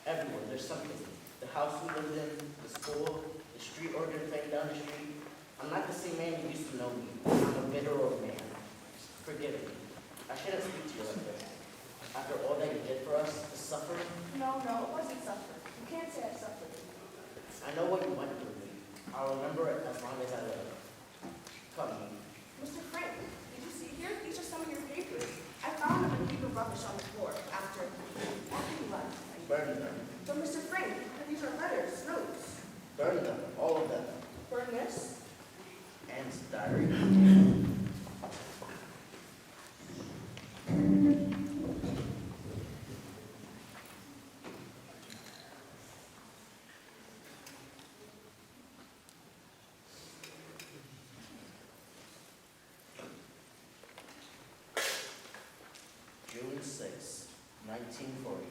Everywhere, there's something. The house we lived in, the school, the street organ playing down the street. I'm not the same man you used to know me. I'm a bitter old man. Forgive me. I shouldn't speak to you like this. After all that you did for us, the suffering. No, it wasn't suffering. You can't say I suffered. I know what you went through me. I'll remember it as long as I live. Come. Mr. Frank, did you see here? These are some of your papers. I found them in a heap of rubbish on the floor after you left. Burn them. But Mr. Frank, these are letters, notes. Burn them. All of them. Burn this? Anne's diary. June 6, 1940.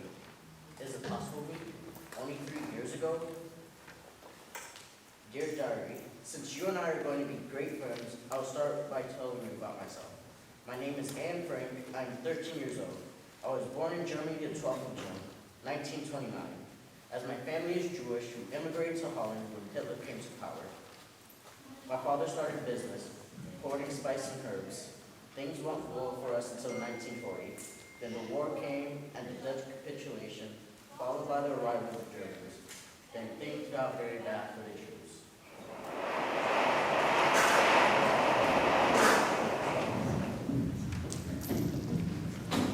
Is it possible me? Only 3 years ago? Dear Diary, since you and I are going to be great friends, I'll start by telling you about myself. My name is Anne Frank. I'm 13 years old. I was born in Germany the 12th of June, 1929. As my family is Jewish, we immigrated to Holland when Hitler came to power. My father started business, importing spice and herbs. Things went well for us until 1940. Then the war came and the Dutch capitulation, followed by the arrival of Germans. Then things got very bad for the Jews.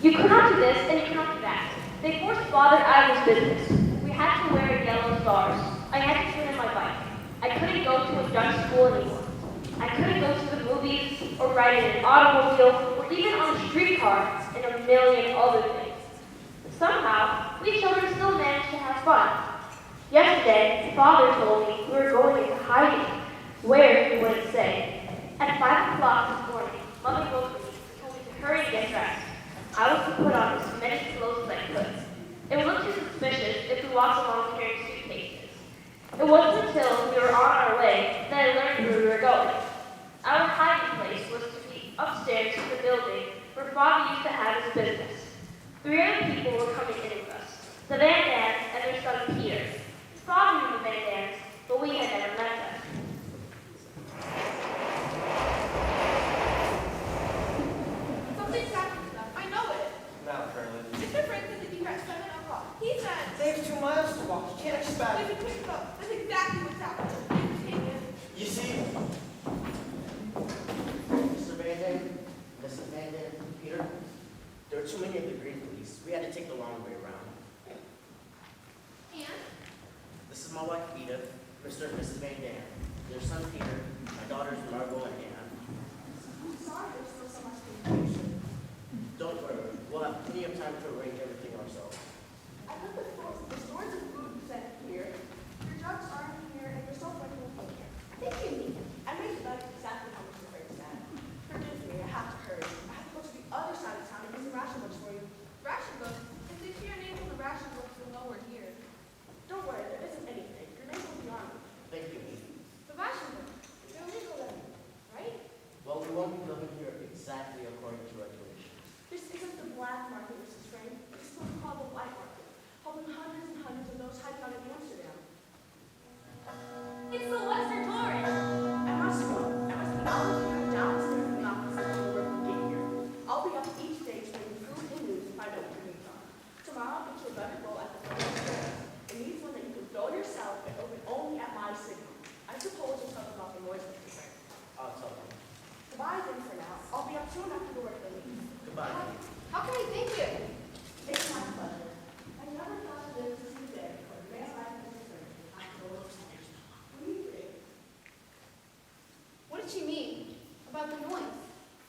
You cannot do this and you cannot do that. They forced Father out of his business. We had to wear yellow stars. I had to turn in my bike. I couldn't go to a Dutch school anymore. I couldn't go to the movies or ride in an automobile or even on a streetcar and a million other things. Somehow, we children still managed to have fun. Yesterday, Father told me we were going into hiding. Where, he wouldn't say. At 5 o'clock this morning, Mother woke me and told me to hurry and get dressed. I was to put on as many clothes as I could. It would look too suspicious if we walked along carrying suitcases. It wasn't until we were on our way that I learned where we were going. Our hiding place was to be upstairs in the building where Father used to have his business. 3 other people were coming in with us, the Van Dams and their son Peter. Father knew the Van Dams, but we had never met them. Something's happening. I know it. Now, Curly. Mr. Frank said to be here at 7 o'clock. He said, They have 2 miles to walk. You can't expect. "Baby, quick up." That's exactly what's happening. Take it. You see, Mr. Van Dam, Mrs. Van Dam, Peter, there were too many of the Green Police. We had to take the long way around. And? This is my wife, Edith, Mr. and Mrs. Van Dam. Their son, Peter, my daughters, Margot and Anne. I'm sorry there's still so much confusion. Don't worry, we'll have plenty of time to arrange everything ourselves. I put the stores of food sent here. Your drugs aren't here, and your soap record is here. Thank you, Nina. I made the budget exactly how Mr. Frank said. Forgive me, I have to hurry. I have to go to the other side of town and get some ration books for you. Ration books? If they see your name on the ration books, you'll know we're here. Don't worry, there isn't anything. Your name will be on it. Thank you, Edith. The ration books. They're illegal then, right? Well, we won't be living here exactly according to regulations. This isn't the black market, Mrs. Frank. This is what we call the white market, helping hundreds and hundreds of those hiding out in Amsterdam. It's the Western Torrent. I must go. I must be out of here downstairs in the office until the work will get here. I'll be up each day to bring food and news if I know what your needs are. Tomorrow I'll get you a better bowl at the front of the stairs. It needs one that you can throw yourself and open only at my signal. I suppose you'll talk about the noise, Mr. Frank. I'll tell them. Goodbye then for now. I'll be up soon after the work leaves. Goodbye. How can I thank you? It's my pleasure. I never thought I'd live to see the day, but the man's life is different. I know what's next. What do you think? What did she mean about the noise?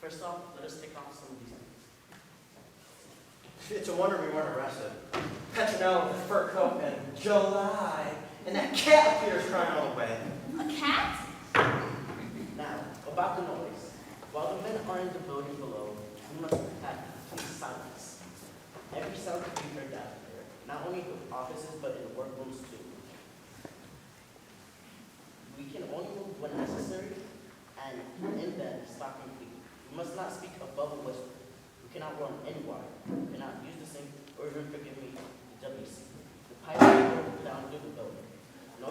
First off, let us take off some of these things. it's a wonder we weren't arrested. Petronella with a fur coat and July, and that cat appears crying all the way. A cat? Now, about the noise. While the men are in the building below, we must have complete silence. Every sound can be heard down here, not only in the offices, but in the workrooms too. We can only move when necessary, and in bed, stop completely. We must not speak above a whisper. We cannot run anywhere. We cannot use the sink, or even forgive me, the WC. The pipe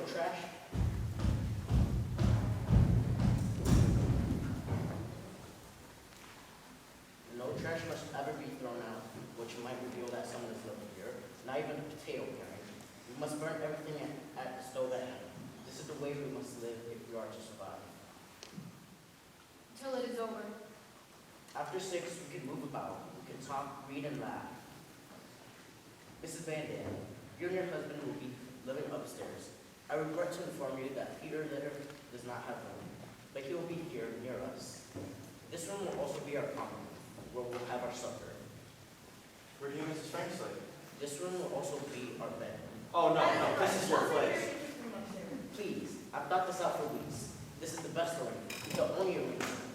trash? No trash must ever be thrown out, which might reveal that someone is living here. Not even a potato can. We must burn everything at the stove at hand. This is the way we must live if we are to survive. Till it is over. After 6, we can move about. We can talk, read, and laugh. Mrs. Van Dam, you and your husband will be living upstairs. I regret to inform you that Peter Litter does not have room, but he will be here near us. This room will also be our common room, where we'll have our supper. Where do you Mrs. Frank sleep? This room will also be our bed. Oh, no, this is your place. Please, I've thought this out for weeks. This is the best arrangement, the only arrangement.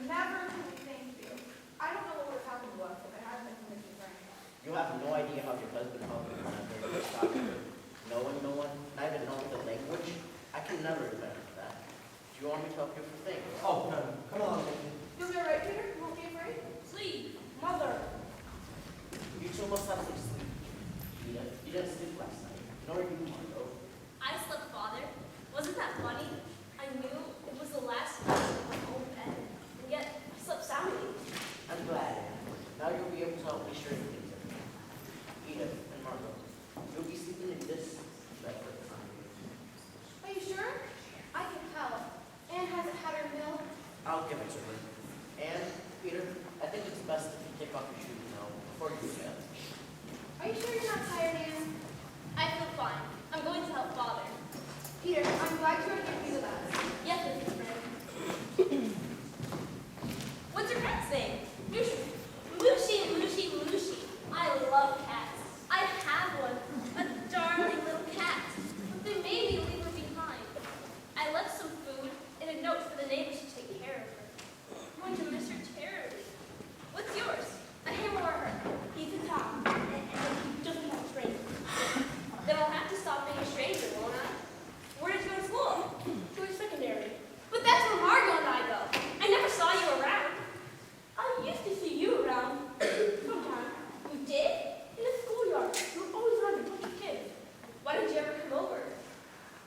Never can we thank you. I don't know what would have happened to us if it hadn't been for Mrs. Frank. You have no idea how your husband helped me when I heard you stop here. Knowing no one, not even knowing the language, I can never remember that. Do you want me to help you for things? Oh, no, come along, Vicky. You'll be all right, Peter? You won't be afraid? Sleep. Mother. You two must have some sleep. You didn't sleep last night, nor you, Margot. I slept, Father. Wasn't that funny? I knew it was the last night in my own bed, and yet I slept soundly. I'm glad, Anne. Now you'll be able to help me straighten things out. Edith and Margot, you'll be sleeping in this bed for the time. Are you sure? I can help. Anne hasn't had her milk. I'll give it to her. And, Peter, I think it's best if you take off your shoes now, before you get up. Are you sure you're not tired, Anne? I feel fine. I'm going to help Father. Peter, I'm glad you are here to be with us. Yes, Mrs. Frank. What's your cat's name? Mushy. Mushy, Mushy. I love cats. I have one. A darling little cat. But they made me leave her behind. I left some food and a note for the neighbors to take care of her. I'm going to miss her terribly. What's yours? A him or her? He's a Tom. And he doesn't have a stranger. Then I'll have to stop being a stranger, won't I? Where did you go to school? Jewish secondary. But that's where Margot and I go. I never saw you around. I used to see you around. Sometimes. You did? In the schoolyard. You were always around a bunch of kids. Why didn't you ever come over?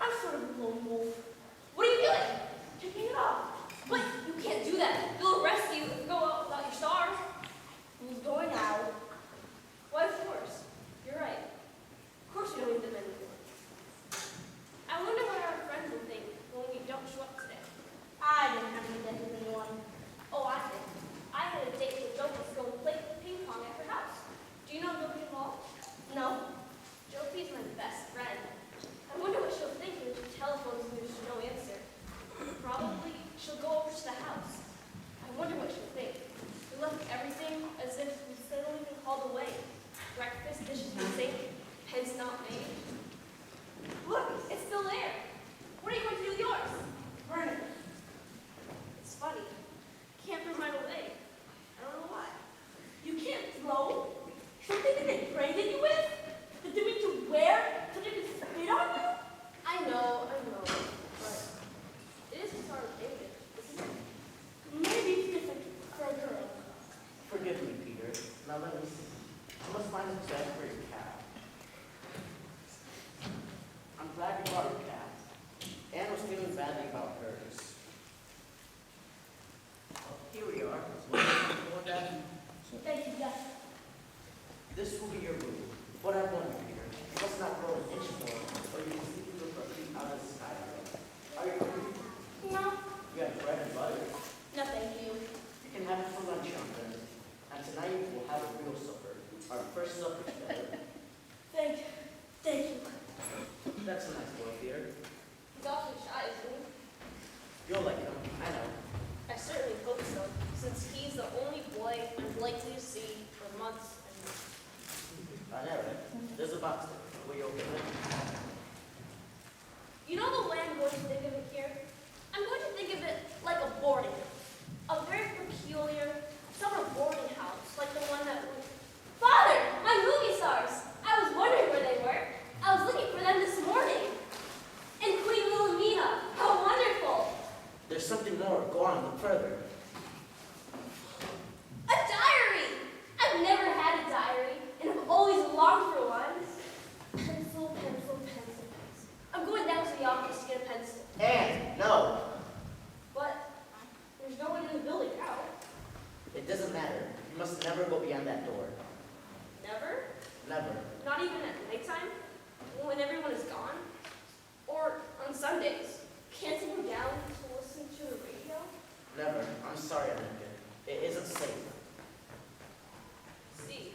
I'm sort of a lone wolf. What are you doing? Checking it off. But you can't do that. They'll arrest you if you go out without your stars. Who's going out? Why, of course. You're right. Of course you don't need them anymore. I wonder what our friends will think when we don't show up today. I didn't have any date with anyone. Oh, I did. I had a date with Josie to go play ping pong at her house. Do you know Josie at all? No. Josie's my best friend. I wonder what she'll think when she telephones me with no answer. Probably she'll go over to the house. I wonder what she'll think. We left everything as if we suddenly been called away. Breakfast, dishes in the sink, pens not made. Look, it's still there. What are you going to do with yours? Burn it. It's funny. Can't throw mine away. I don't know why. You can't throw something that they branded you with? That they made you wear so they can spit on you? I know. But it is sort of David, isn't it? Maybe it's different for a girl. Forgive me, Peter. Now let me see. I must find a bed for your cat. I'm glad you brought your cat. Anne was feeling badly about hers. Here we are. Thank you, yes. This will be your room. But I wonder, Peter, you must not grow an inch more, or you will sleep with your feet out of the sky. Are you hungry? No. You have bread and butter. No, thank you. You can have it for lunch, young friend. And tonight we'll have a real supper. Our first supper together. Thank you. That's a nice boy, Peter. He's awfully shy, isn't he? You'll like him. I know. I certainly hope so, since he's the only boy I'm likely to see for months and months. I know, right? There's a box there. Will you open it? You know the way I'm going to think of it here? I'm going to think of it like a boarding house. A very peculiar summer boarding house, like the one that we... Father! My movie stars! I was wondering where they were. I was looking for them this morning. And Queen Wilhelmina! How wonderful! There's something more. Go on, look further. A diary! I've never had a diary, and I've always longed for one. Pencil, pencil, time when everyone is gone? Or on Sundays? Can't you go down to listen to the radio? Never. I'm sorry, Lincoln. It isn't safe. See,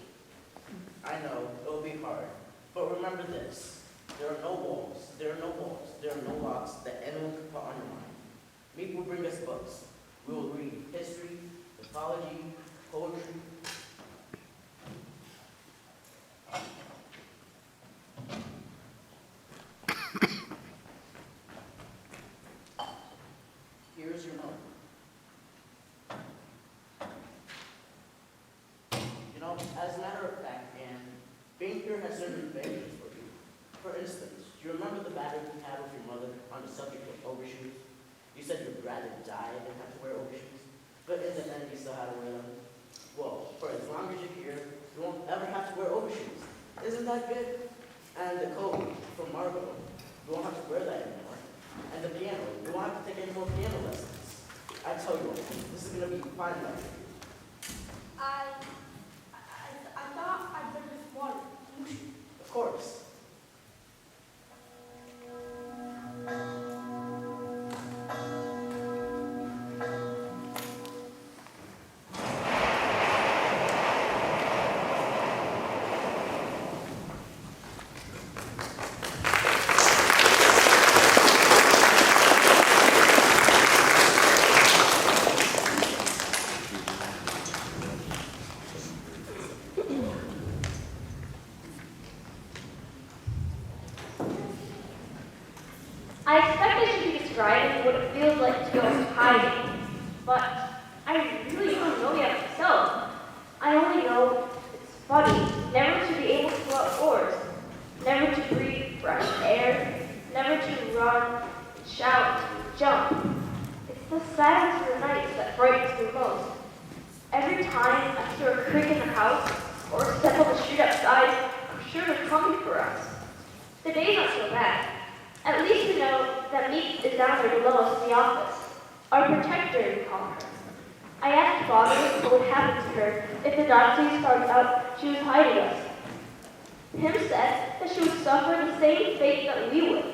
I know, it will be hard. But remember this. There are no walls. There are no walls. There are no locks that anyone can put on your mind. Meek will bring us books. We will read history, mythology, poetry. Here's your note. You know, as a matter of fact, Anne, being here has certain advantages for you. For instance, do you remember the battle you had with your mother on the subject of overshoes? You said you'd rather die than have to wear overshoes, but in the end you still had to wear them. Well, for as long as you're here, you won't ever have to wear overshoes. Isn't that good? And the coat from Margot, you won't have to wear that anymore. And the piano, you won't have to take any more piano lessons. I tell you what, this is going to be fine life for you. I thought I'd bring this water. Of course. I expect I should be describing what it feels like to go into hiding, but I really don't know yet myself. I only know it's funny never to be able to go outdoors, never to breathe fresh air, never to run, shout, jump. It's the silence of the nights that frightens me most. Every time I hear a creak in the house or a step on the street outside, I'm sure they're coming for us. The day's not so bad. At least we know that Meek is down there below us in the office. Our protector, we call her. I asked Father what would happen to her if the Nazis found out she was hiding us. Him said that she would suffer the same fate that we would.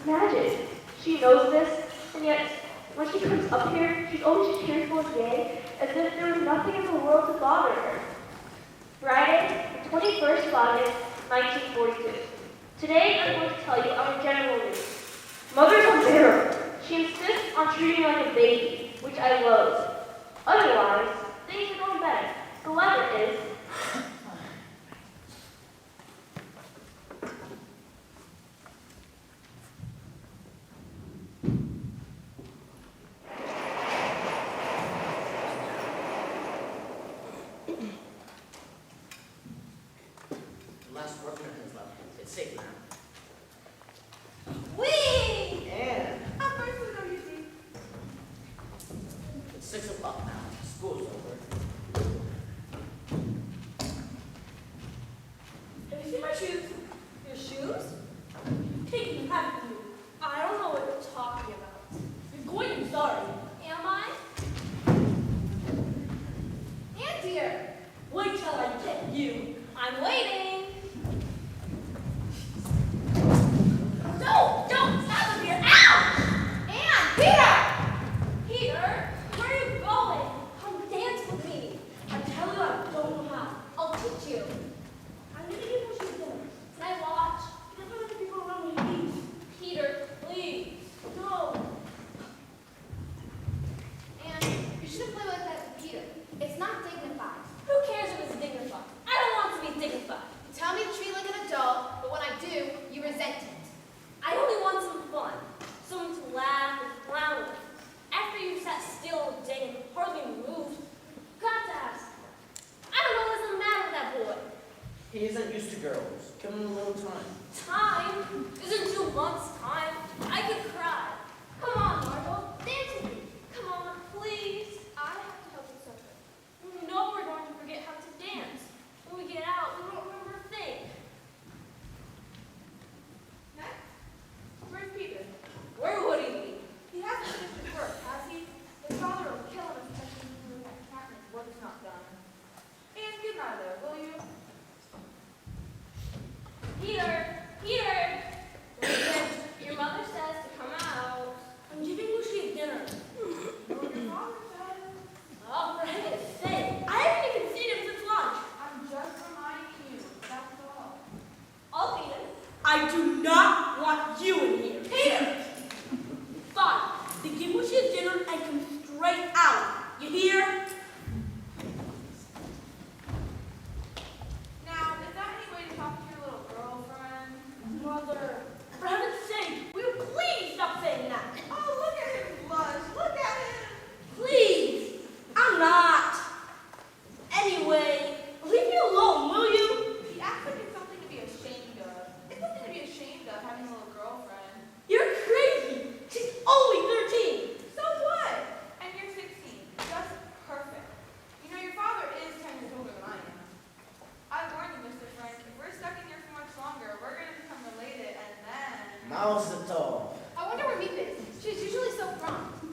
Imagine, she knows this, and yet when she comes up here, she's always cheerful and gay, as if there was nothing in the world to bother her. Friday, the 21st of August, 1942. Today, I'm going to tell you our general news. Mother's unbearable. She insists on treating me like a baby, which I loathe. Otherwise, things are going better. The weather is... The last workman has left. It's safe now. Whee! And How far is it, WC? it's 6 o'clock now. School's over. Have you seen my shoes? Your shoes? Take them, have you? I don't know what you're talking about. You're going to be sorry. Am I? And dear. Wait till I get you. I'm waiting. Don't stop him here. Ouch! Anne, Peter! Peter, where are you going? Come dance with me. I tell you I don't know how. I'll teach you. I'm gonna give what she's doing. Can I watch? There's so many people around me. Please. Peter, please. No. And you shouldn't play like that with Peter. It's not dignified. Who cares if it's dignified? I don't want to be dignified. You tell me to treat like an adult, but when I do, you resent it. I only want some fun. Someone to laugh and clown with. After you've sat still all day and hardly moved, you've got to have some fun. I don't know what's the matter with that boy. he isn't used to girls. Give him a little time. Time? Isn't 2 months time? I could cry. Come on, Margot. Dance with me. Come on, please. I have to help with something. You know we're going to forget how to dance. When we get out, we won't remember a thing. Next, Where's Peter? Where would he be? he hasn't finished his work, has he? His father will kill him if he doesn't that captain's work is not done. And get out of there, will you? Peter! I do not want you in here. Peter! Fine. Then get what you dinner and come straight out. You hear? Now, is that any way to talk to your little girlfriend? Mother, for heaven's sake, will you please stop saying that? Oh, look at him blush. Look at him. Please. I'm not. Anyway, leave me alone, will you? He acts like it's something to be ashamed of. It's something to be ashamed of, having a little girlfriend. You're crazy. She's only 13. So what? And you're 16. Just perfect. You know, your father is 10 years older than I am. I warned you, Mr. Frank. If we're stuck in here for much longer, we're going to become related, and then... Mouse the toe. I wonder where Meep is. She's usually so prompt.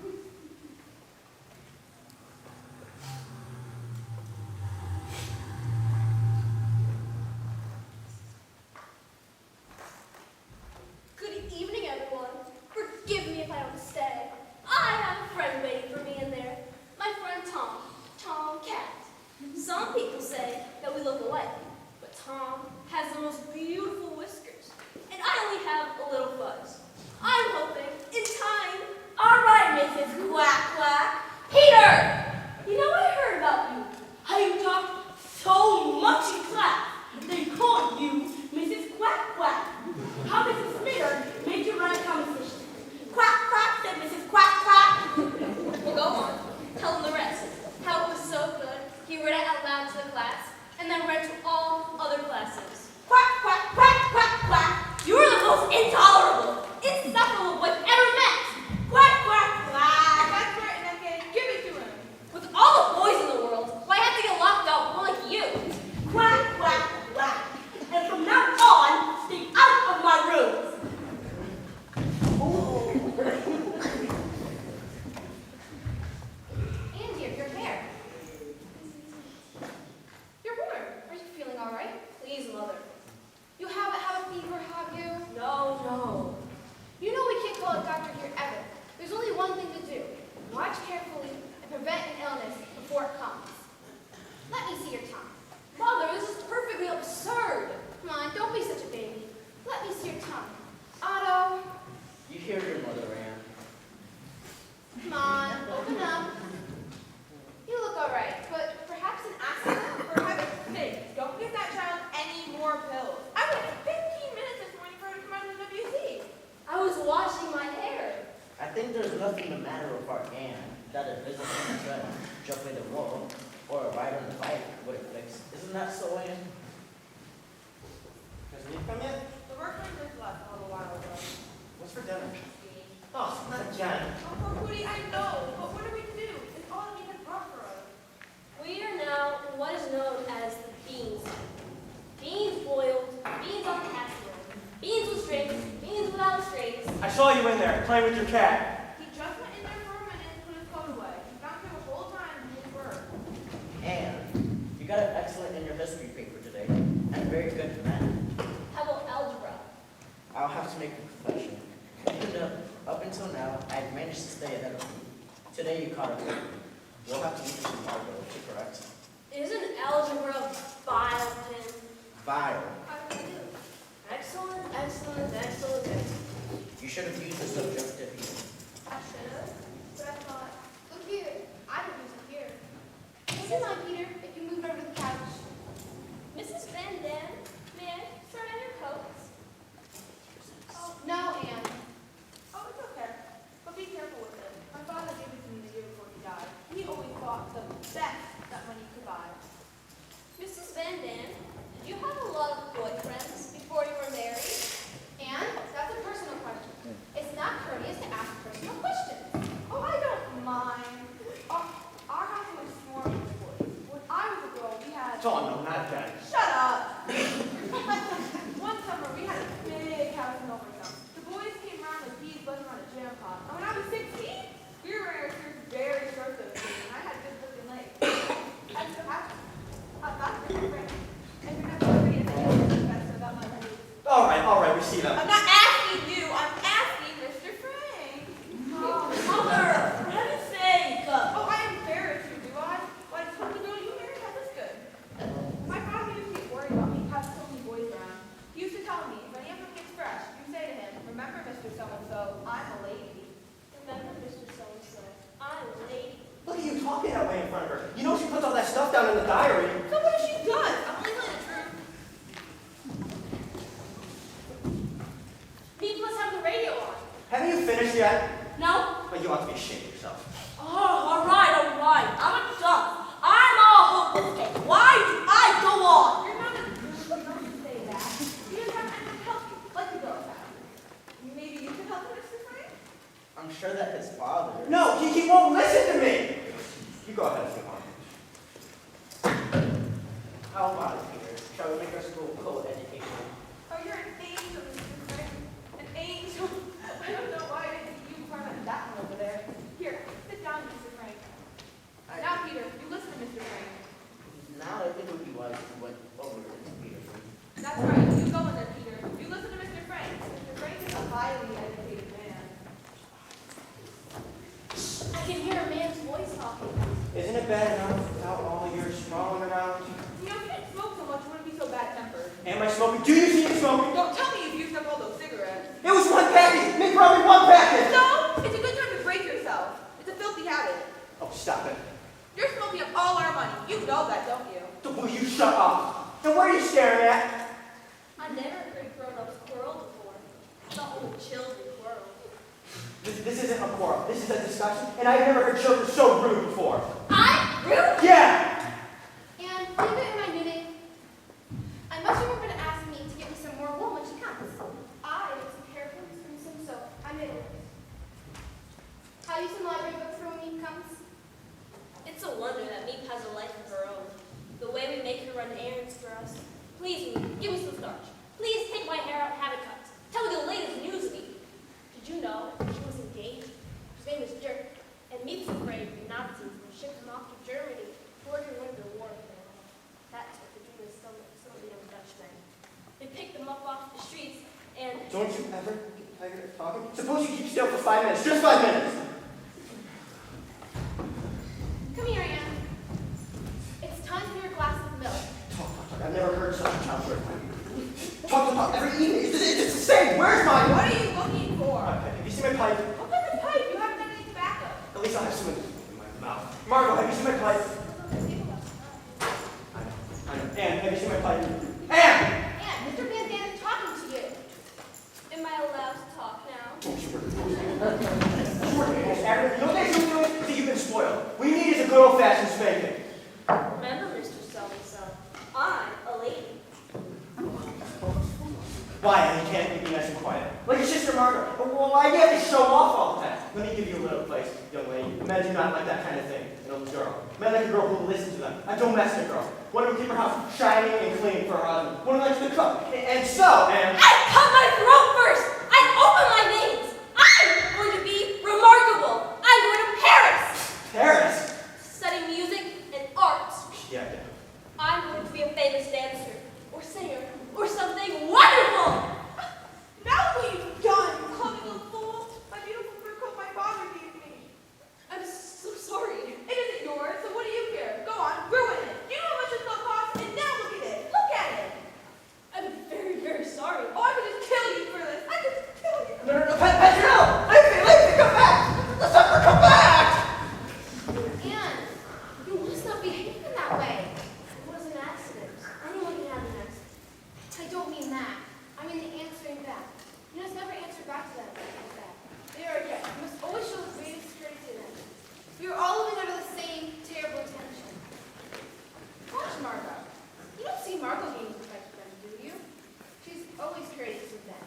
Good evening, everyone. Forgive me if I don't stay. I have a friend waiting for me in there. My friend Tom. Tom Cat. Some people say that we look alike, but Tom has the most beautiful whiskers, and I only have a little fuzz. I'm hoping, in time. All right, Mrs. Quack Quack. Peter! You know, I heard about you. How you talk so much in class. They call you Mrs. Quack Quack. How Mrs. Smear made you run a competition. Quack Quack said Mrs. Quack Quack. Well, go on. Tell them the rest. How it was so good, he read it out loud to the class, and then read to all other classes. Quack, quack, quack, quack, quack. You are the most intolerable, insufferable boy I've ever met. Quack, quack, quack. That's right, Nneka. Give it to him. With all the boys in the world, why have to get locked up more like you? Quack, quack, quack. And from now on, stay out of my room. Andy, your hair. You're warm. Are you feeling all right? Please, Mother. You haven't had a fever, have you? No, no. You know we can't call a doctor here ever. There's only one thing to do. Watch carefully and prevent an illness before it comes. Let me see your tongue. Mother, this is perfectly absurd. Come on, don't be such a baby. Let me see your tongue. Otto, You hear your mother, Anne. come on, open up. You look all right, but perhaps an accident? For heaven's sake, don't give that child any more pills. I waited 15 minutes this morning for her to come out of the WC. I was washing my hair. I think there's nothing the matter with our Anne that a visit from a friend, jumping the wall, or a ride on the bike would have fixed. Isn't that so, Anne? Has Meep come yet? The workman just left a little while ago. What's for dinner? Oh, not again. Oh, poor Cootie, I know, but what are we to do? It's all that we have brought for us. We are now in what is known as the beans. Beans boiled, beans on casserole, beans with strings, beans without strings. I saw you in there playing with your cat. He just went in there for a minute and put his coat away. He found her the whole time in his work. Anne, you got an excellent in your history paper today, and very good for math. How about algebra? I'll have to make a confession. Even though, up until now, I've managed to stay ahead of you. Today you caught up with me. We'll have to meet you tomorrow, though, correct? Isn't algebra vile, Pin? Vile. How did I do? Excellent, excellent, excellent, excellent. You should have used the subjunctive here. I should have, but I thought, look here, I could use it here. Would you mind, Peter, if you moved over to the couch? Mrs. Van Dam, may I start on your coats? Oh, no, Anne. Oh, it's okay. But be careful with it. My father gave it to me the year before he died. He always bought the best that money could buy. Mrs. Van Dam, did you have a lot of boyfriends before you were married? And that's a personal question. It's not courteous to ask personal questions. Oh, I don't mind. Our house was swarming with boys. When I was a girl, we had... Oh, no, not again. Shut up! One summer, we had a big house in Overtown. The boys came around like bees buzzing around a jam pot. And when I was 16, we were wearing our shirts very short those days, and I had good looking legs. That's different. And you're not going to confess about my legs. All right, we see them. I'm not asking you, I'm asking Mr. Frank. Oh, Mother, for heaven's sake! Oh, I embarrass you, do I? Well, I told the girl you married had this good. My father used to get worried about me having so many boys around. He used to tell me, if any of them get even finished yet? No? But you ought to be ashamed of yourself. Oh, all right. I'm done. I'm all hopeless. Okay, why do I go on? You're not a say that. You didn't have anyone to help you, like the girls have. Maybe you could help him, Mr. Frank? I'm sure that his father. No, he won't listen to me. You go ahead if you want. How about it, Peter? Shall we make our school co-educational? Oh, you're an angel, Mr. Frank. An angel. I don't know why I didn't think you were part of that one over there. Here, sit down, Mr. Frank. Now, Peter, you listen to Mr. Frank. Now I think it would be wise if we went over to Peter's room. That's right. You go in there, Peter. You listen to Mr. Frank. Mr. Frank is a highly educated man. I can hear a man's voice talking. Isn't it bad enough without all your smiling around? You know, if you didn't smoke so much, you wouldn't be so bad-tempered. Am I smoking? Do you see me smoking? Don't tell me you've used up all those cigarettes. It was one package. Me probably one package. No, it's a good time to break yourself. It's a filthy habit. Oh, stop it. You're smoking up all our money. You know that, don't you? Will you shut up? And what are you staring at? I never heard grown-ups quarrel before. The whole children quarrel. This isn't a quarrel. This is a discussion, and I've never heard children so rude before. I'm rude? Yeah! And leave it in my knitting. I must remember to ask me to get me some more wool when she comes. I made some hair clips and some soap. I made it. Have you some library books for when Meep comes? It's a wonder that Meep has a life of her own. The way we make her run errands for us. Please, Meep, give me some starch. Please take my hair out and have it cut. Tell me the latest news, Meep. Did you know she was engaged? His name is Dirk. And Meep's afraid the Nazis will ship him off to Germany to win the war with them. That's what the dream is some of the young Dutchmen. They picked them up off the streets and... Don't you ever get tired of talking? Suppose you keep still for 5 minutes. Just 5 minutes. Come here, Anne. It's time for your glass of milk. Talk. I've never heard such a child's word. Talk. Every evening. It's the same. Where's my... What are you looking for? Have you seen my pipe? Open the pipe. You haven't done any tobacco. At least I'll have some in my mouth. Margot, have you seen my pipe? I know. Anne, have you seen my pipe? Anne! Anne, Mr. Van Dam is talking to you. Am I allowed to talk now? Oh, sure. You know what they should do? That you've been spoiled. What you need is a good old-fashioned spanking. Remember, Mr. So-and-so, I'm a lady. Why? You can't be nice and quiet. Like your sister Margaret. Well, why do you have to show off all the time? Let me give you a little place, young lady. Men do not like that kind of thing. An old girl. Men like a girl who will listen to them. A domestic girl. One who will keep her house shining and clean for her husband. One who likes to cook. And I cut my throat first. I open my veins. I'm going to be remarkable. I'm going to Paris. Paris? Study music and art. Yeah. I'm going to be a famous dancer or singer or something wonderful. Now what you've done, you clumsy little fool. My beautiful fur coat my father gave me. I'm so sorry. It isn't yours, so what do you care? Go on, ruin it. You know how much this stuff costs, and now look at it. Look at it. I'm very, very sorry. Oh, I could just kill you for this. I could just kill you. No, Petronelle! Leave me, come back! Let's have her come back! Anne, you must not behave in that way. It was an accident. Anyone can have an accident. I don't mean that. I mean the answering back. You must never answer back to them like that. They are a guest. You must always show the greatest courtesy to them. We are all living under the same terrible tension. Watch Margot. You don't see Margot being respect to them, do you? She's always courteous with them.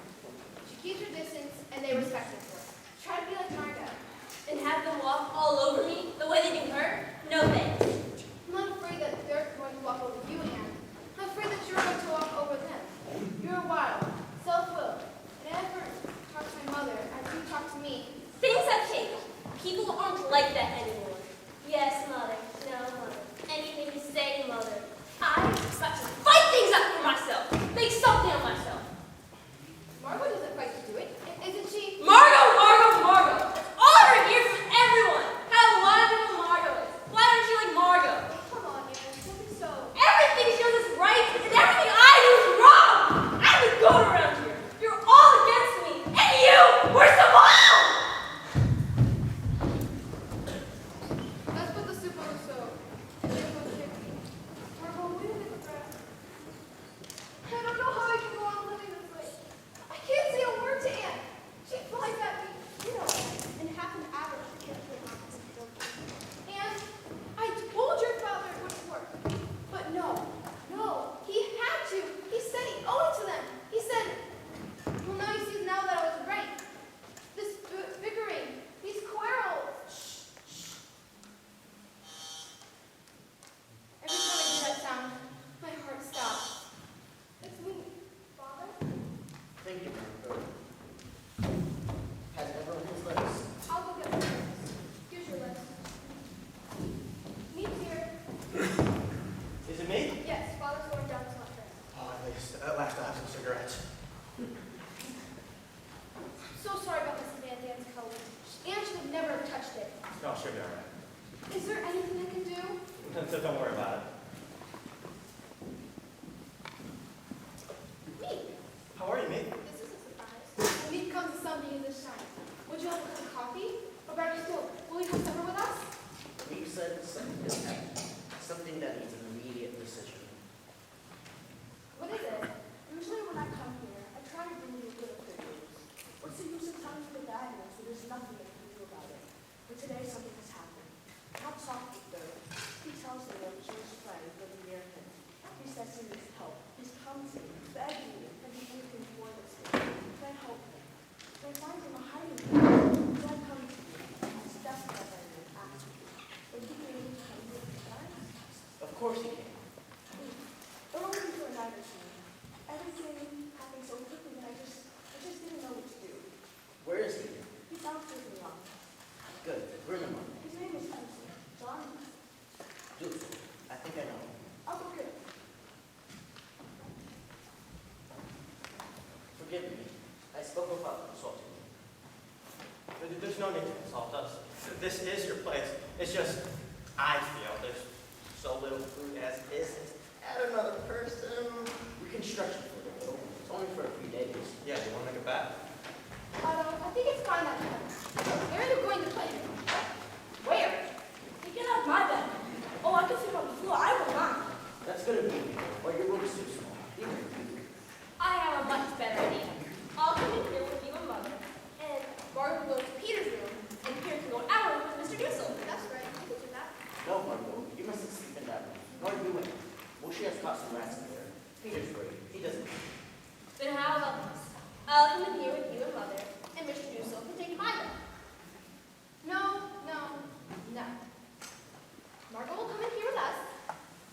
She keeps her distance, and they respect her for it. Try to be like Margot. And have them walk all over me the way they do her? No thanks. I'm not afraid that they're going to walk over you, Anne. I'm afraid that you're going to walk over them. You're wild, self-willed, and ever talk to my mother as you talk to me. Things have changed. People aren't like that anymore. Yes, Mother. No, Mother. Anything you say, Mother. I've got to fight things up for myself. Make something of myself. Margot doesn't fight to do it, isn't she? Margot something that's happening. Something that needs an immediate decision. What is it? Usually when I come here, I try to bring you good news. What's the use of telling you the bad news when there's nothing I can do about it? But today something has happened. Not soft though. He tells me that he's his friend living near him. He says he needs help. He's come to me, begging me, and he's anything for this thing. Can I help him? Can I find him a hiding place? So I come to you, as desperate as I am, ask you. Would you be able to help me with the guys? Of course he can. It won't be for a night or two. Everything happened so quickly that I just didn't know what to do. Where is he? He bounced with me on. Good. Bring him on. His name is Spencer. John. Dude, I think I know him. I'll go get him. Forgive me. I spoke about consulting you. There's no need to consult us. This is your place. It's just, I feel there's so little food as is. Add another person. Reconstruction for the little. It's only for a few days. Yeah, you want to make it back? I think it's fine that time. Where are you going to play? Where? He can have my bed. Oh, I can sleep on the floor. I don't mind. That's gonna be me, or your room is too small. Even for you. I have a much better idea. I'll come in here with you and Mother, and Margaret will go to Peter's room, and Peter can go to our room with Mr. Dussel. That's right. You can do that. No, Margot, you mustn't sleep in that room. Nor you in. Well, she has caught some rats in there. Peter's great. He doesn't. Then how about this? I'll come in here with you and Mother, and Mr. Dussel can take my bed. No. Margot will come in here with us,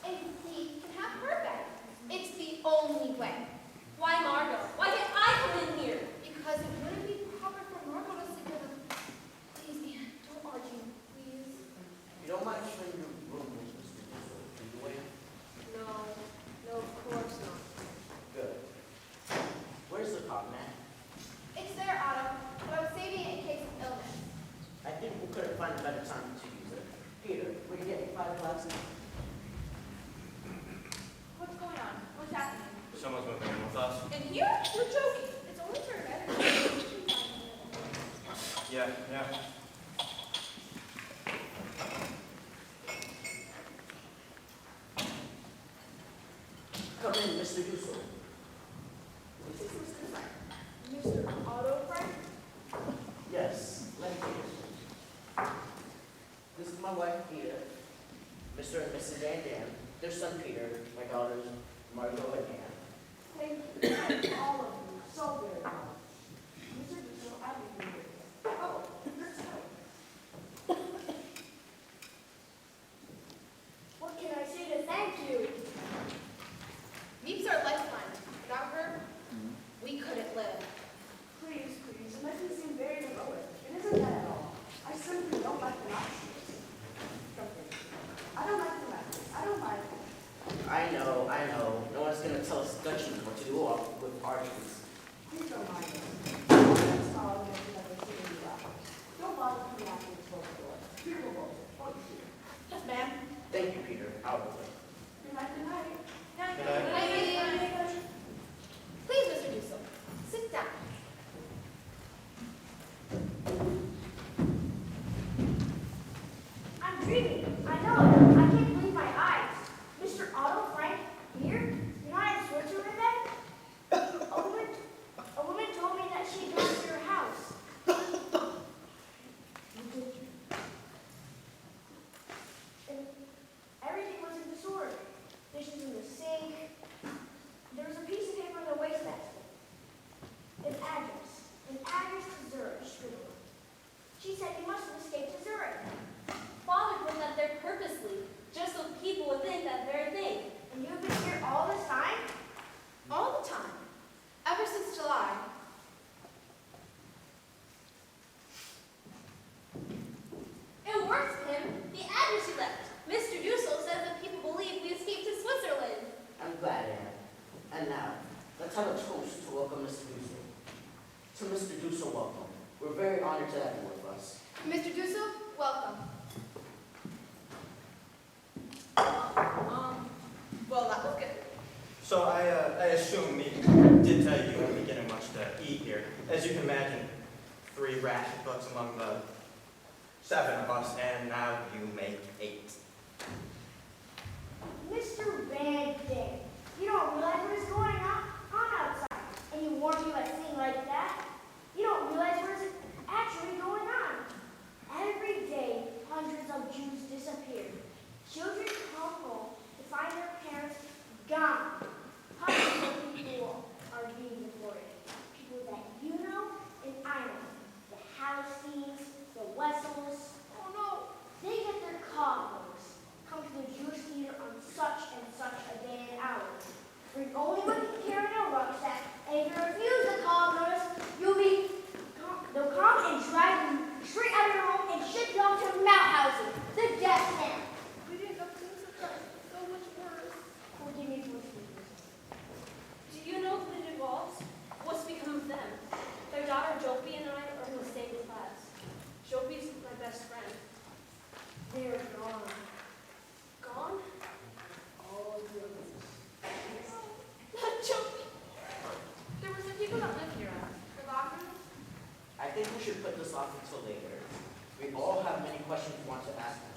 and he can have her bed. It's the only way. Why, Margot? Why can't I come in here? Because it wouldn't be proper for Margot to sleep with him. Please, Anne, don't argue, please. You don't mind sharing your room with Mr. Dussel, do you, Wayne? No, of course not. Good. Where's the cot mat? It's there, Otto, but I was saving it in case of illness. I think we couldn't find a better time to use it. Peter, will you get me 5 glasses? What's going on? What's happening? Someone's moving in with us. In here? You're joking. It's only for a bed. Yeah. Come in, Mr. Dussel. This is Mr. Frank. Mr. Otto Frank? Yes, let me hear. This is my wife, Peter. Mr. and Mrs. Dan. Their son, Peter. My daughters, Margot and Anne. Thank you. Thank all of you so very much. Mr. Dussel, I will be here. Oh, you're so. What can I say to thank you? Veep's our lifeline. Without her, we couldn't live. Please, it makes me seem very heroic. It isn't that at all. I simply don't like the Nazis. I don't like the Nazis. I don't like them. I know. No one's gonna tell us Dutchmen what to do with arches. Please don't mind them. I'm sorry that you never see me out. Don't bother coming after this whole door. People will. Thank you. Yes, ma'am. Thank you, Peter. Out of it. Good night, good night. Good night. Please, Mr. Dussel, sit down. I'm dreaming. I know. I can't believe my eyes. Mr. Otto Frank here? You're not in Switzerland then? A woman told me that she'd gone to your house. And everything was in disorder. Dishes in the sink. There was a piece of paper in the wastebasket. An address. An address to Zurich, Switzerland. She said you must have escaped to Zurich. Father put that there purposely, just so people would think that very thing. And you've been here all this time? All the time. Ever since July. It works, Pim. The address you left. Mr. Dussel says that people believe we escaped to Switzerland. I'm glad, Anne. And now, let's have a toast to welcome Mr. Dussel. To Mr. Dussel, welcome. We're very honored to have you with us. Mr. Dussel, welcome. Well, that was good. So I assume me did tell you you won't be getting much to eat here. As you can imagine, 3 ration cooks among the 7 of us, and now you make 8. Mr. Van Dam, you don't realize what is going on outside, and you warn me by saying like that? You don't realize what is actually going on. Every day, hundreds of Jews disappear. Children come home to find their parents gone. Hundreds of people are being deported. People that you know and I know. The Halsteins, the Wessels. Oh no, they get their car books. Come to the Jewish theater on such and such a day and hour. Bring only what you can carry in a rucksack, and if you refuse the call notice, they'll come and drive you straight out of your home and ship you off to Mauthausen, the death camp. We didn't know things have gotten so much worse. Forgive me for speaking. Do you know the DeVaults? What's become of them? Their daughter Jopi and I are in the same class. Jopi's my best friend. They're gone. Gone? All of them. Not Jopi. There were some people that lived here. The locker room? I think we should put this off until later. We all have many questions we want to ask him,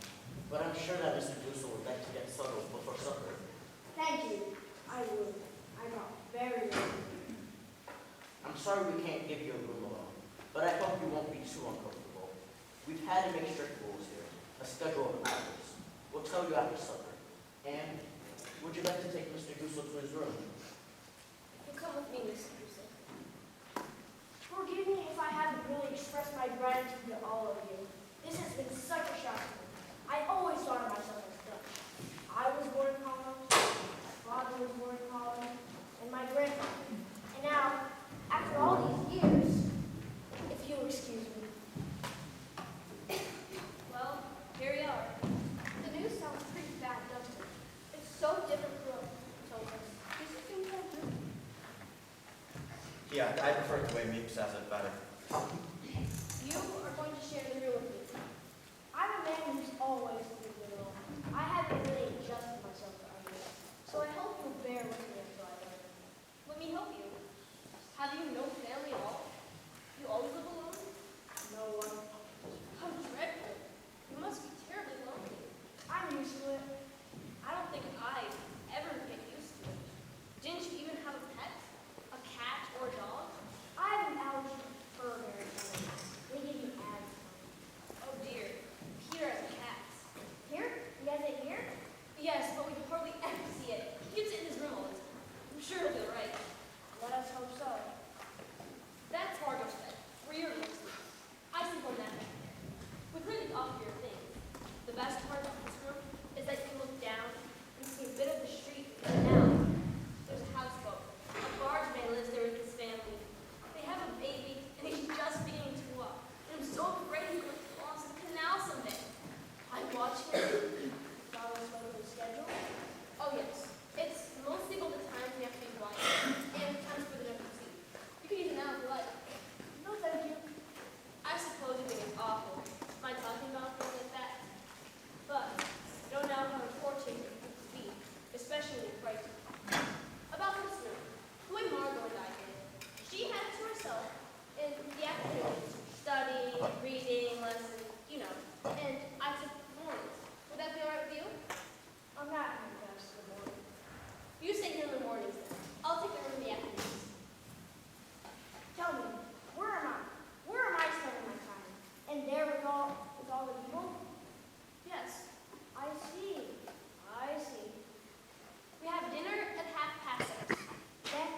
but I'm sure that Mr. Dussel would like to get settled before supper. Thank you. I would. I got very ready. I'm sorry we can't give you a room alone, but I hope you won't be too uncomfortable. We've had to make strict rules here, a schedule of hours. We'll tell you after supper. And would you like to take Mr. Dussel to his room? You come with me, Mr. Dussel. Forgive me if I haven't really expressed my gratitude to all of you. This has been such a shock to me. I always thought of myself as Dutch. I was born in Holland, my father was born in Holland, and my grandfather. And now, after all these years, if you'll excuse me. Well, here we are. The news sounds pretty bad, doesn't it? It's so different from what you told us. This is important. Yeah, I prefer the way Meep says it better. You are going to share the room with me. I'm a man who's always lived alone. I haven't really adjusted myself to others. So I hope you'll bear with me until I learn. Let me help you. Have you no family at all? You always live alone? No one. How dreadful. You must be terribly lonely. I'm used to it. I don't think I'd ever get used to it. Didn't you even have a pet? A cat or a dog? I have an allergy to fur very soon. They give me asthma. Oh dear. Peter has cats. Here? He has it here? Yes, but we hardly ever see it. He keeps it in his room all the time. I'm sure he'll be all right. Let us hope so. That's Margot's bed, where you're going to sleep. I sleep on that bed. We cleaned off your things. The best part of this room is that you can look down and see a bit of the street and now there's a houseboat. A bargeman lives there with his family. They have a baby and he's just beginning to walk. And I'm so afraid he's going to fall into the canal someday. I watch him. Follow us over the schedule. Oh yes, it's mostly all the times we have to be quiet and times for the next seat. You can use it now if you like. No, thank you. I suppose you think it's awful, my talking about things like that. But you don't know how important it can be, especially in fright. About this room, the way Margot and I did, she had it to herself in the afternoons, studying, reading, lessons, you know, and I took the mornings. Would that be all right with you? I'm not going to pass the morning. You stay here in the mornings then. I'll take the room in the afternoons. Tell me, where am I? Where am I spending my time? And there with all the people? Yes. I see. I see. We have dinner at 6:30. Then,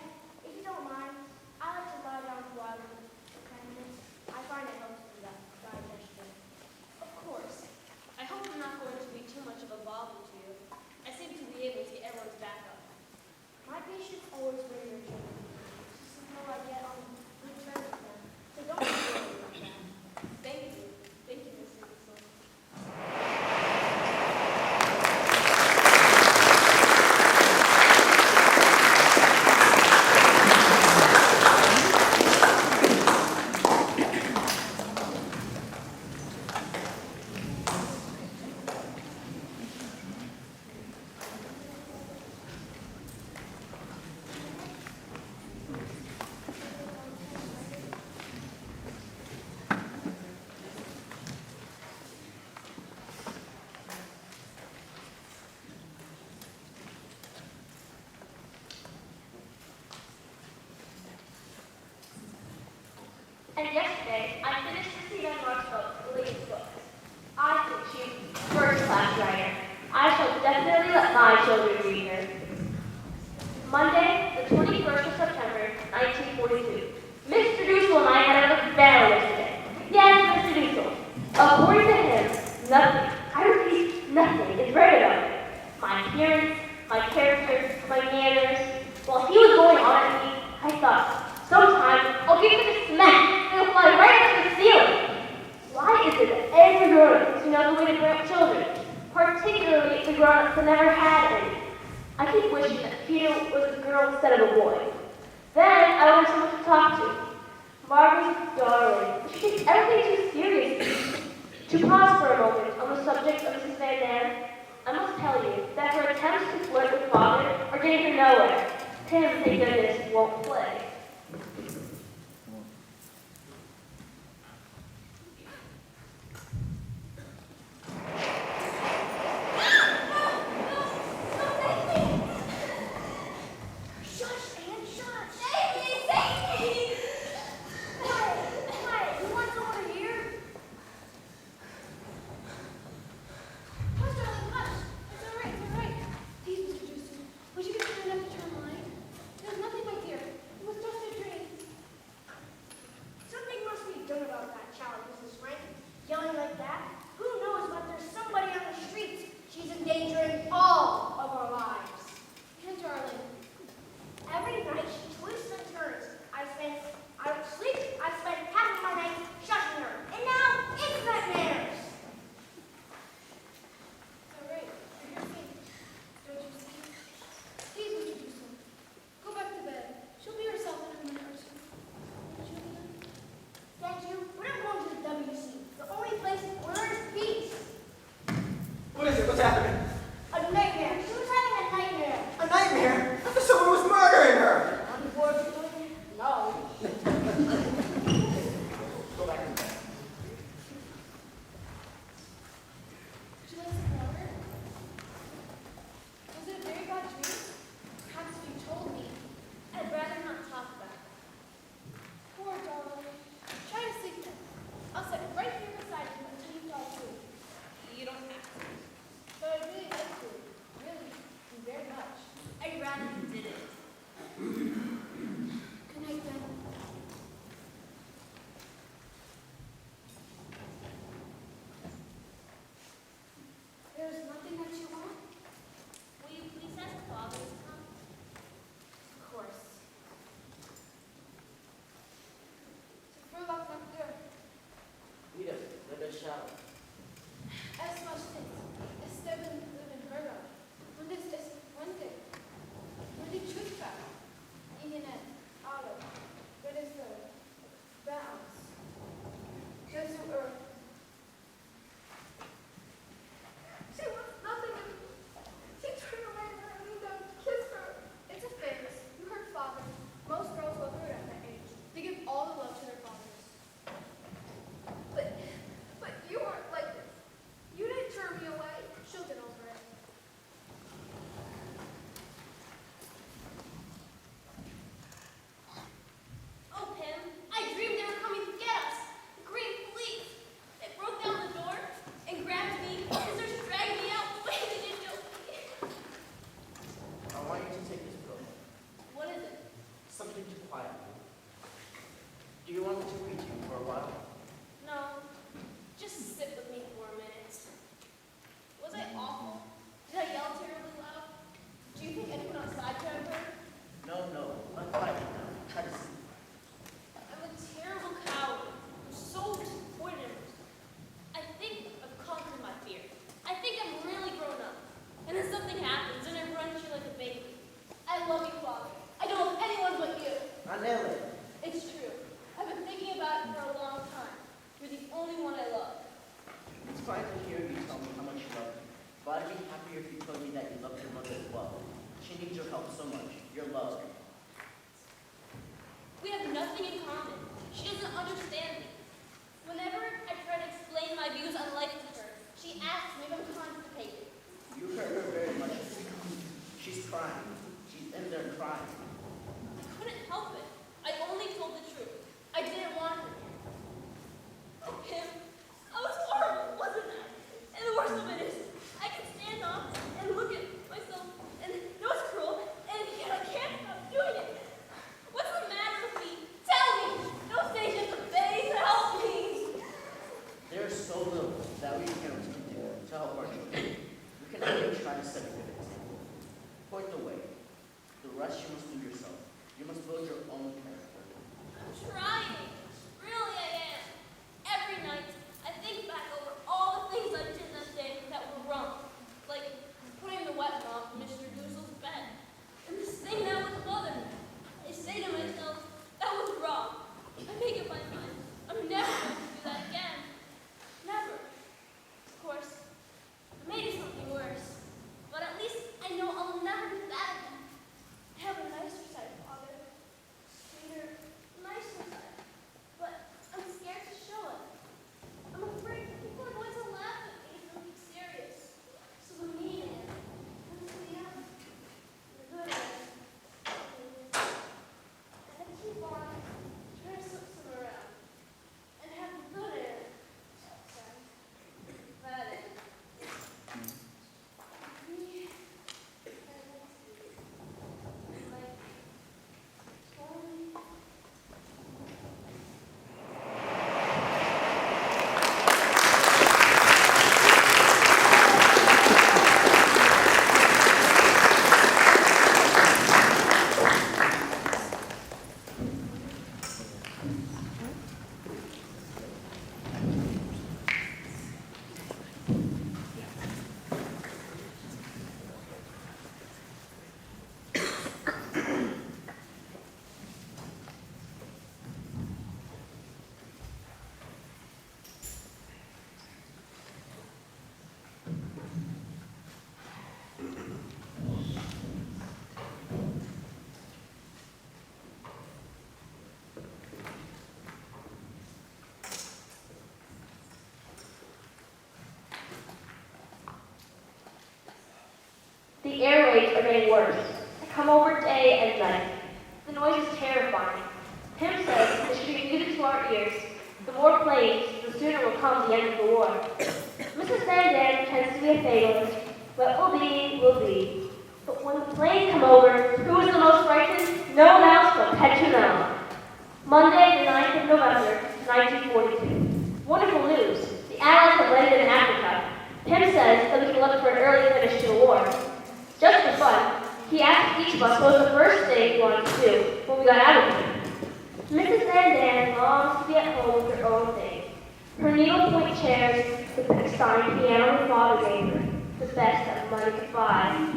if you don't mind, I like to lie down quietly for 10 minutes. I find it helps with that digestion. Of And yesterday, I finished the Stephen Marshall's latest book. I think she's first-class writer. I shall definitely let my children read her. Monday, the 21st of September, 1942. Mr. Dussel and I had a battle yesterday. Yes, Mr. Dussel. According to him, nothing, I repeat, nothing is right about it. My appearance, my character, my manners. While he was going on at me, I thought, sometime I'll give him a smack and he'll fly right up to the ceiling. Why is it that every grown-up thinks he knows the way to bring up children, particularly the grown-ups that never had any? I keep wishing that Peter was a girl instead of a boy. Then I would have someone to talk to. Margaret's darling, she takes everything too seriously. To pause for a moment on the subject of Mrs. Van Dam, I must tell you that her attempts to flirt with father are getting her nowhere. Tim, thank goodness, won't play. Please, Mr. Dussel, would you be kind enough to turn mine? There's nothing, my dear. You must The air raids are getting worse. They come over day and night. The noise is terrifying. Tim says it should be music to our ears. The more planes, the sooner will come the end of the war. Mrs. Van Dam pretends to be a fatalist. What will be, will be. But when the planes come over, who is the most frightened? No one else but Petronella. Monday, the 9th of November, 1942. Wonderful news. The Allies have landed in Africa. Tim says that we can look for an early finish to the war. Just for fun, he asked each of us what was the first thing we wanted to do when we got out of here. Mrs. Van Dam longs to be at home with her own things. Her needlepoint chairs, the signed piano her father gave her, the best that money could buy.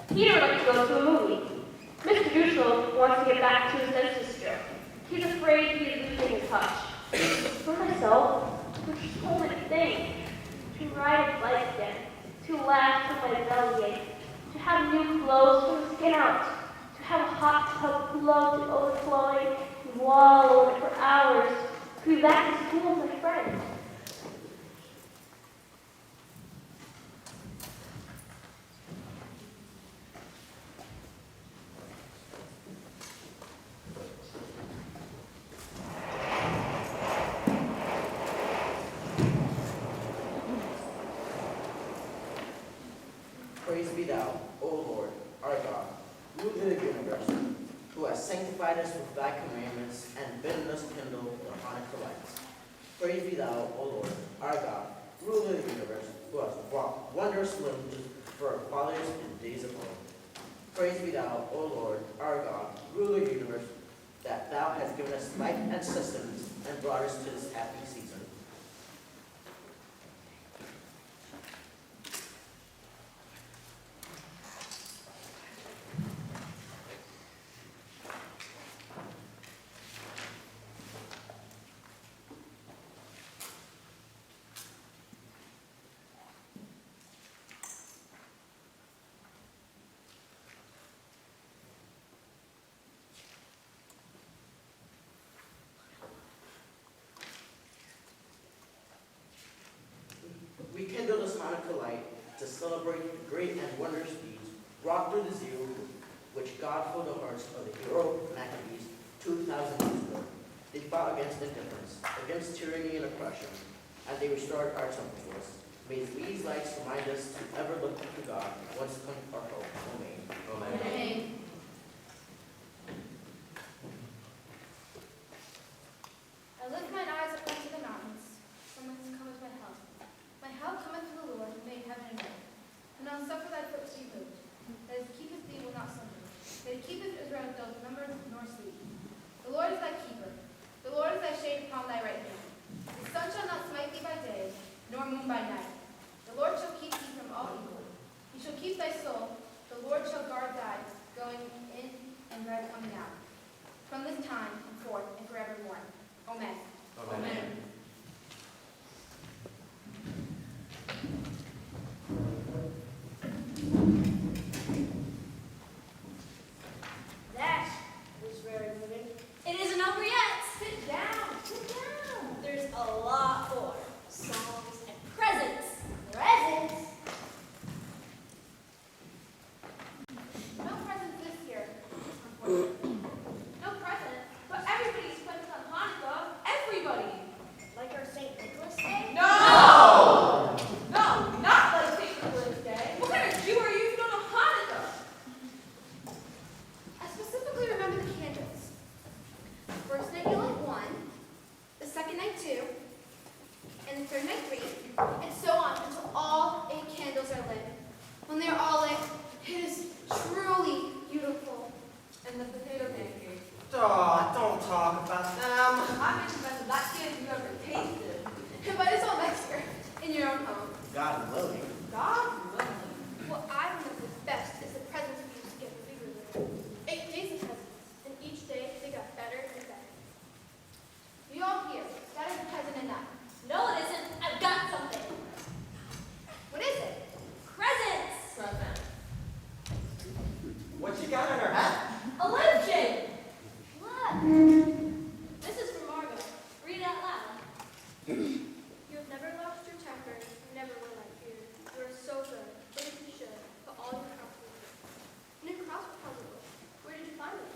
Peter would like to go to a movie. Mr. Dussel wants to get back to his dentist stroke. He's afraid he is losing his touch. For myself, there's so many things. To ride a bike again, to laugh till my belly aches, to have new clothes from the skin out, to have a hot tub flow to overflowing and wallow in it for hours, to be back to school with my friends. Praise be thou, O Lord, our God, ruler of the universe, who has sanctified us with thy commandments and bidden us kindle the Hanukkah lights. Praise be thou, O Lord, our God, ruler of the universe, who has wrought wondrous limbs for our fathers in days of old. Praise be thou, O Lord, our God, ruler of the universe, that thou hast given us life and sustenance and brought us to this happy season. We kindle this Hanukkah light to celebrate the great and wondrous deeds wrought through the zeal which God filled the hearts of the hero Maccabees 2,000 years ago. They fought against indifference, against tyranny and oppression, and they restored our temple to us. May these lights remind us to ever look to God, once come our hope. Amen. Amen. Amen. I lift mine eyes up unto the mountains, from whence cometh my help. My help cometh from the Lord, who made heaven and earth. And not suffer thy foot to be moved. That is keepeth thee will not slumber. That keepeth Israel doth number nor sleep. The Lord is thy keeper. The Lord is thy shade upon thy right hand. The sun shall not smite thee by day, nor moon by night. The Lord shall keep thee from all evil. He shall keep thy soul. The Lord shall guard thy going I made the best black candy you ever tasted. But it's all next year, in your own home. God willing. God willing. What I remember best is the presents we used to get when we were little. 8 days of presents, and each day they got better and better. You all here, that is a present enough. No, it isn't. I've got something. What is it? Presents. Present. What you got on her hat? A lampshade. Look. This is from Margot. Read it out loud. You have never lost your temper, you never will, I fear. You are so good, but if you should, put all your crossword. New crossword puzzle book. Where did you find it?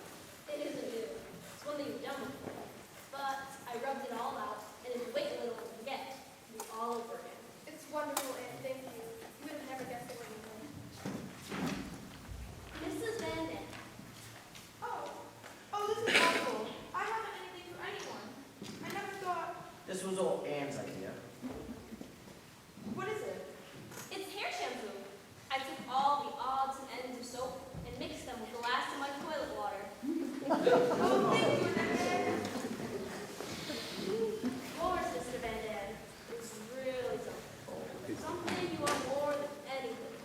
It isn't new. It's one that you've done before. But I rubbed it all out, and if you wait a little and forget, do it all over again. It's wonderful, and thank you. You would have never guessed it when you did. Mrs. Van Dam. Oh, this is awful. I haven't anything for anyone. I never thought. This was old Anne's idea. What is it? It's hair shampoo. I took all the odds and ends of soap and mixed them with the last of my toilet water. Oh, thank you, Annette. More, Sister Van Dam. It's really something. Something you want more than anything.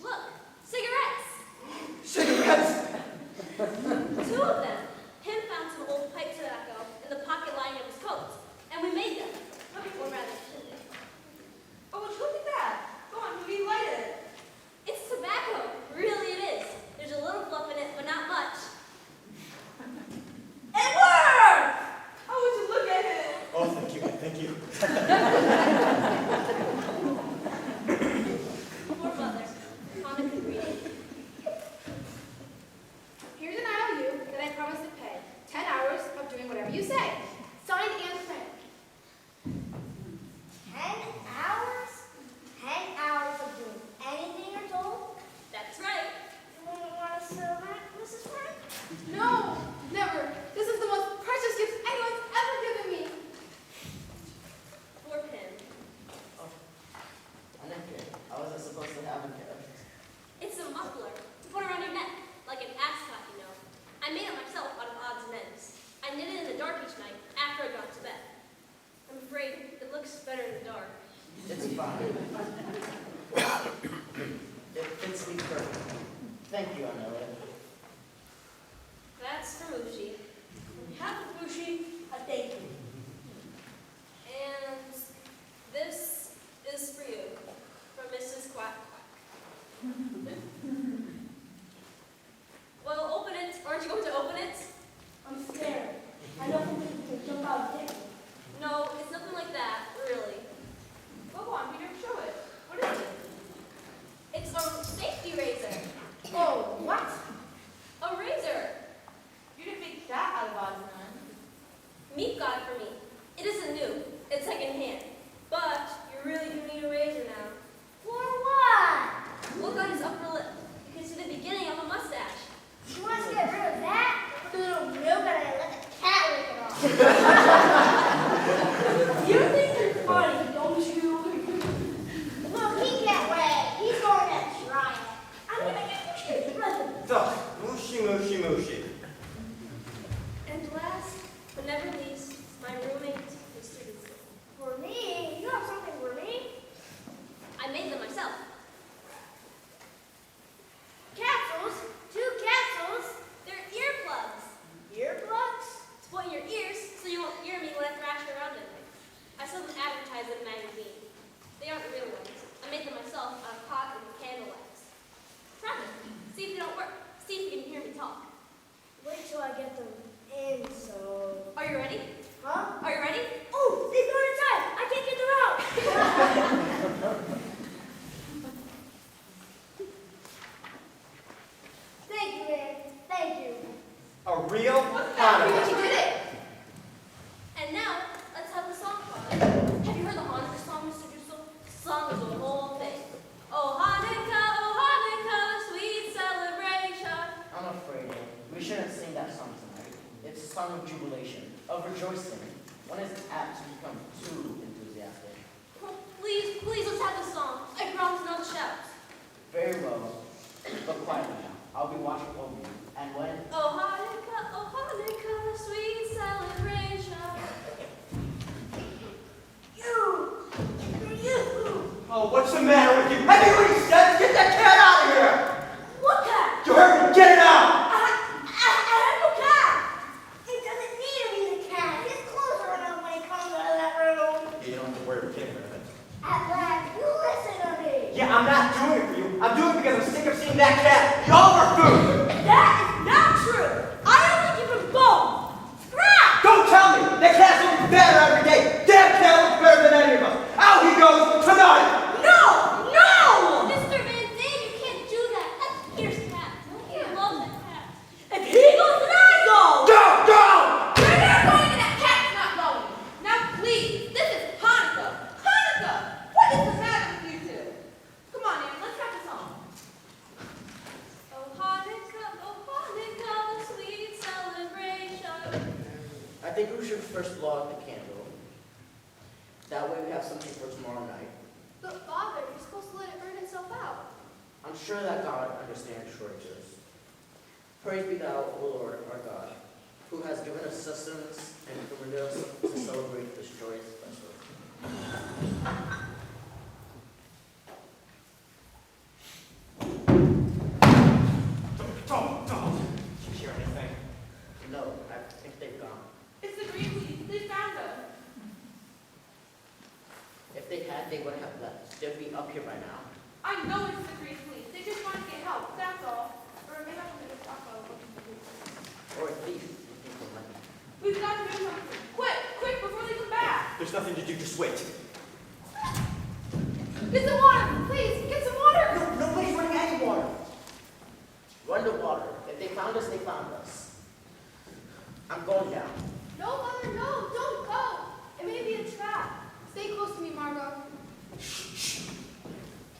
Look, cigarettes. Cigarettes! Two of them. Him found some old pipe tobacco in the pocket lining of his coat, and we made them. Or rather, shouldn't. Oh, would you look at that? Go on, maybe light it. It's tobacco. Really it is. There's a little fluff in it, but not much. It worked! Oh, would you look at it? Oh, thank you, thank you. Poor mother. Hana could read it. Here's an IOU that I promise to pay. 10 hours of doing whatever you say. Signed and Frank. 10 hours? 10 hours of doing anything you're told? That's right. You wouldn't want to serve that, Mrs. Frank? No, never. This is the most precious gift anyone's ever given me. Poor Pim. I didn't care. I wasn't supposed to have a care. It's a muffler to put around your neck, like an ascot, you know. I made it myself out of odds and ends. I knit it in the dark each night after I got to bed. I'm afraid it looks better in the dark. It's fine. It fits me perfectly. Thank you, Annette. That's for Mushi. On behalf of Mushi, a thank you. And this is for you, from Mrs. Quack Quack. Well, open it. Aren't you going to open it? I'm scared. I don't think you can jump out and take me. No, it's nothing like that, really. Go on, Peter, show it. What is it? It's a safety razor. Oh, what? A razor. You didn't make that out of odds and ends. Meat got it for me. It isn't new. It's secondhand. But you really do need a razor now. For what? Look on his upper lip. You can see the beginning of a mustache. You want to get rid of that? No, but I let the cat lick it off. You think you're funny, don't you? Look, he can't wait. He's going to try it. I'm going to get you a present. Duh, mushy, mushy, mushy. And last, but never least, my roommate, Mr. Diesel. For me? You have something for me? I made them myself. Capsules? 2 capsules? They're earplugs. Earplugs? To put in your ears so you won't hear me when I thrash around at night. I saw them advertised in a magazine. They aren't real ones. I made them myself out of cotton and candle wax. Try them. See if they don't work. See if you can hear me talk. Wait till I get them in, so... Are you ready? Huh? Are you ready? Oh, they go inside! I can't get them out! Thank you, man. Thank you. A real You Hanukkah. did it. And now, let's have the song part. Have you heard the Hanukkah song, Mr. Dussel? The song is the whole thing. Oh Hanukkah, sweet celebration. I'm afraid we shouldn't sing that song tonight. It's a song of jubilation, of rejoicing. One is apt to become too enthusiastic. Oh, please, please, let's have the song. I promise not to shout. Very well, but quietly now. I'll be watching over you. And when Oh Hanukkah, sweet celebration. Oh, what's the matter with you? Have you any sense? Get that cat out of here! What cat? You heard me, get it out! I have no cat. It doesn't need to be the cat. His clothes are enough when he comes out of that room. You don't have to worry, we're getting rid of it. At last, you listen to me. Yeah, I'm not doing it for you. I'm doing it because I'm sick of seeing that cat. Y'all are food! That is not true. I only give him bone. Scrap. Don't tell me! That cat's looking better every day! Damn cat looks better than any of us! Out he goes tonight! No, no. Mr. Van Dam, you can't do that. That's Peter's cat. He loves that cat. If he goes, then I go. Go! You're not going and that cat's not going. Now please, this is Hanukkah. Hanukkah! What is the matter with you two? Come on, Aaron, let's have a song. Oh Hanukkah, sweet celebration. I think we should first blow out the candle. That way we have something for tomorrow night. But Father, you're supposed to let it burn itself out. I'm sure that God understands shortages. Praise be thou, O Lord, our God, who has given us sustenance and permitted us to celebrate this joyous festival. Don't! Did you hear anything? No, I think they've gone. It's the green leaves. They found us. If they had, they wouldn't have left. They'd be up here by now. I know it's the green police. They just want to get help, that's all. Or maybe I'm going to stop looking for police. Or at least looking for money. We've got to do something. Quick, before they come back. There's nothing to do, just wait. Get some water, please. Get some water. No, nobody's running any water. Run to water. If they found us, they found us. I'm going down. No, Father, no. Don't go. It may be a trap. Stay close to me, Margot.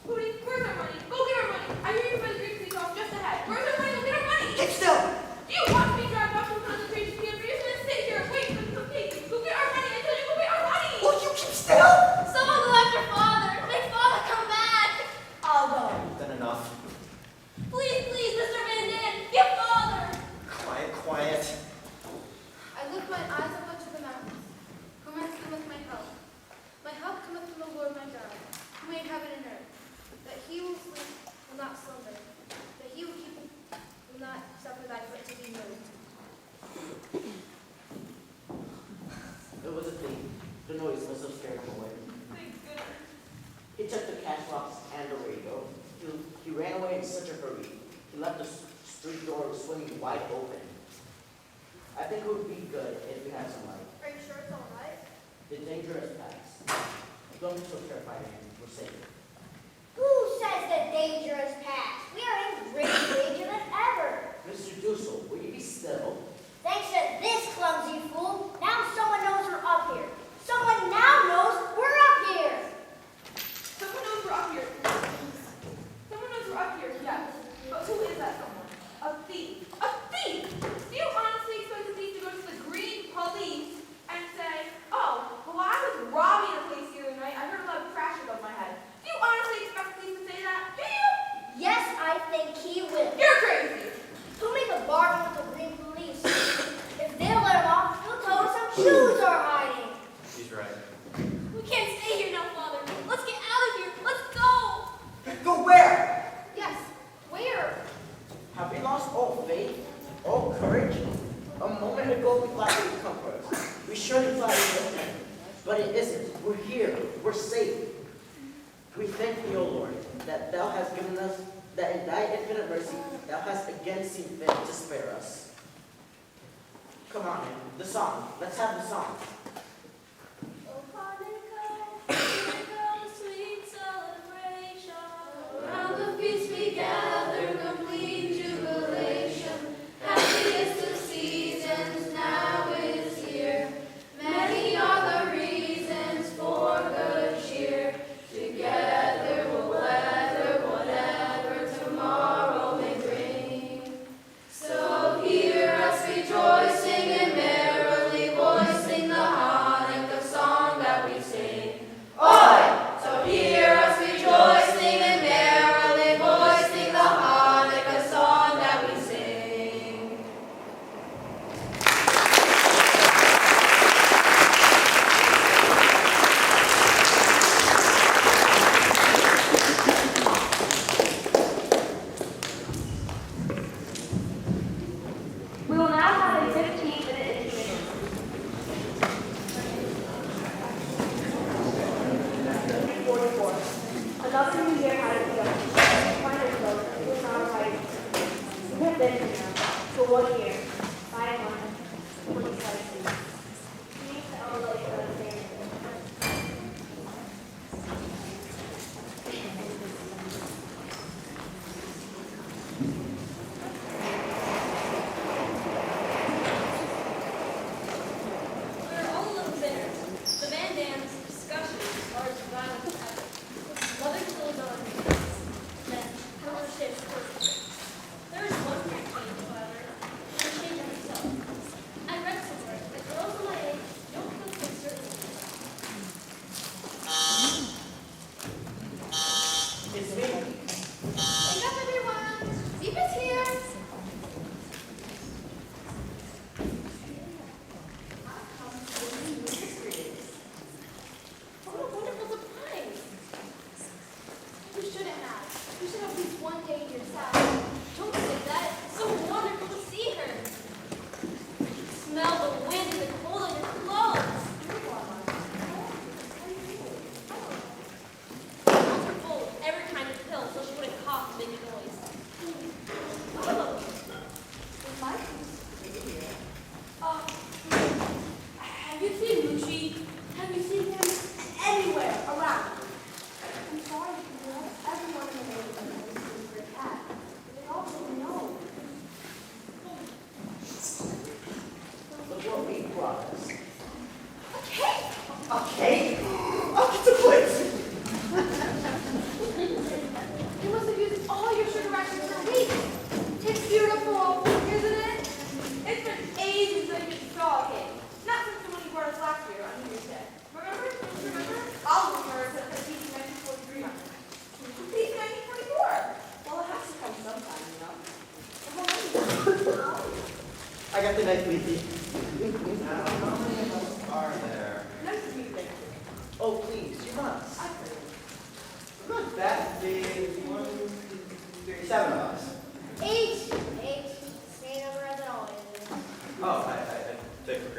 Hootie, where's our money? Go get our money. I hear you by the green police off just ahead. Where's our money? Go get our money. Get still! Do you want to be dragged off to a concentration camp? Or are you just going to sit here and wait for them to come take you? Go get our money. I tell you, go get our money. Will you keep still? Someone go after Father. Make Father come back. I'll go. Then enough. Please, Mr. Van Dam, get Father. Quiet. I lift my eyes up unto the mountains. From whence cometh my help? My help cometh from the Lord my God, who made heaven and earth. That he will sleep, will not slumber. That he will not suffer thy foot to be moved. It was a thief. The noise must have scared him away. Thank goodness. He took the cash box and the radio. He ran away in such a hurry. He left the street door swinging wide open. I think it would be good if we had some light. Are you sure it's all right? The danger is past. Don't be so terrified, man. We're safe. Who says the danger is past? We are in greater danger than ever. Mr. Dussel, will you be still? Thanks to this clumsy fool, now someone knows we're up here. Someone now knows we're up here. Someone knows we're up here. Someone knows we're up here, yes. But who is that someone? A thief. A thief! Do you honestly expect a thief to go to the green police and say, oh, well, I was robbing a place the other night. I heard a lot of crashing above my head. Do you honestly expect a thief to say that? Do you? Yes, I think he will. You're crazy. He'll make a bargain with the green police. If they'll let him off, he'll tell us some shoes are hiding. She's right. We can't stay here now, Father. Let's get out of here. Let's go. Go where? Yes. Where? Have we lost all faith, all courage? A moment ago, we thought it would come first. We surely thought it would end. But it isn't. We're here. We're safe. We thank thee, O Lord, that thou hast given us, that in thy infinite mercy, thou hast again seen fit to spare us. Come on, man. The song. Let's have the song. Oh Hanukkah, sweet celebration. Around the feast we gather, complete jubilation. Happiest of seasons now is here. Many are the reasons for good cheer. Together we'll weather whatever tomorrow may bring. So hear us rejoicing and merrily voicing the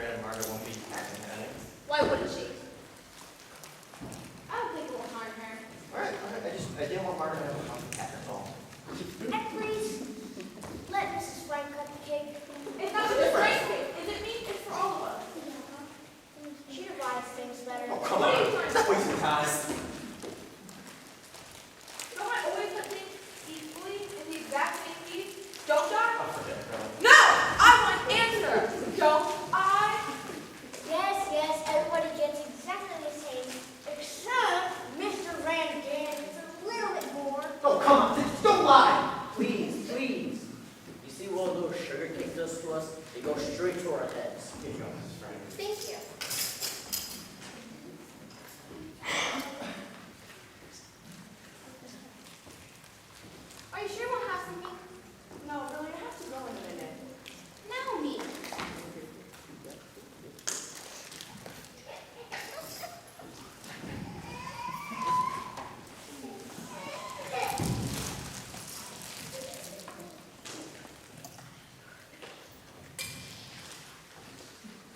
Grand Margaret won't be acting at it. Why wouldn't she? I don't think it will harm her. All right. I didn't want Margaret to have a monkey cat, that's all. And please, let Mrs. Frank cut the cake. It's not just Frank's cake. Is it me? It's for all of us. She divides things better. Oh, come on. Stop wasting time. Don't I always put things equally in the exact same piece? Don't I? Oh, forget it, girl. No! I want an answer. Don't I? Yes, everybody gets exactly the same, except Mr. Randigan gets a little bit more. Oh, come on. Just don't lie. Please, please. You see what a little sugar cake does to us? It goes straight to our heads. Here you go, Mrs. Frank. Thank you. Are you sure we'll have something? No, really, I have to go in a minute. Now me.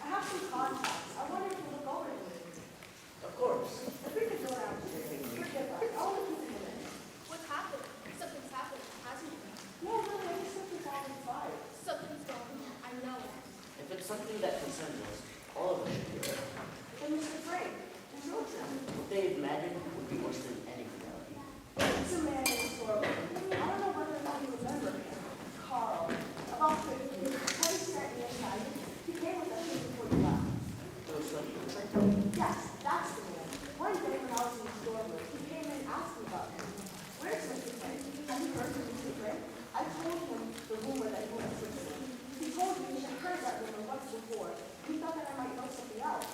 I have some contacts. I wonder if you'll look over it with me. Of course. If we could go down to forgive us. I'll look into a minute. What's happened? Something's happened, hasn't it? No, really, I just simply got inspired. Something's wrong. I know it. If it's something that concerns us, all of us should be aware. And Mr. Frank, it's your turn. What they imagine would be worse than any reality. It's a man in the store. I don't know whether or not you remember him. Carl. About 50. 20 years old. He came with us before you left. Those like, Yes, that's the man. One day when I was in the storeroom, he came in and asked me about him. Where's Mr. Frank? Have you heard from Mr. Frank? I told him the rumor that he went Switzerland. He told me he had heard that rumor once before. He thought that I might know something else.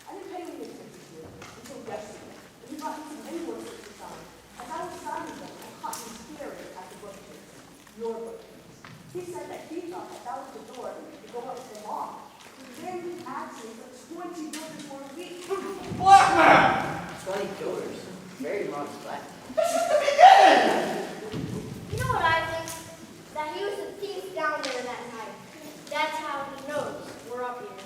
I didn't pay any attention to it until yesterday. He brought me some invoices to sign. As I was signing them, I caught him staring at the bookcase. Your bookcase. He said that he thought that was the door to go up to the mall. Then he asked me for $20 for a week. Black man! 20 killers. Very modest black. This is the beginning! You know what I think? That he was the thief down there that night. That's how he knows we're up here.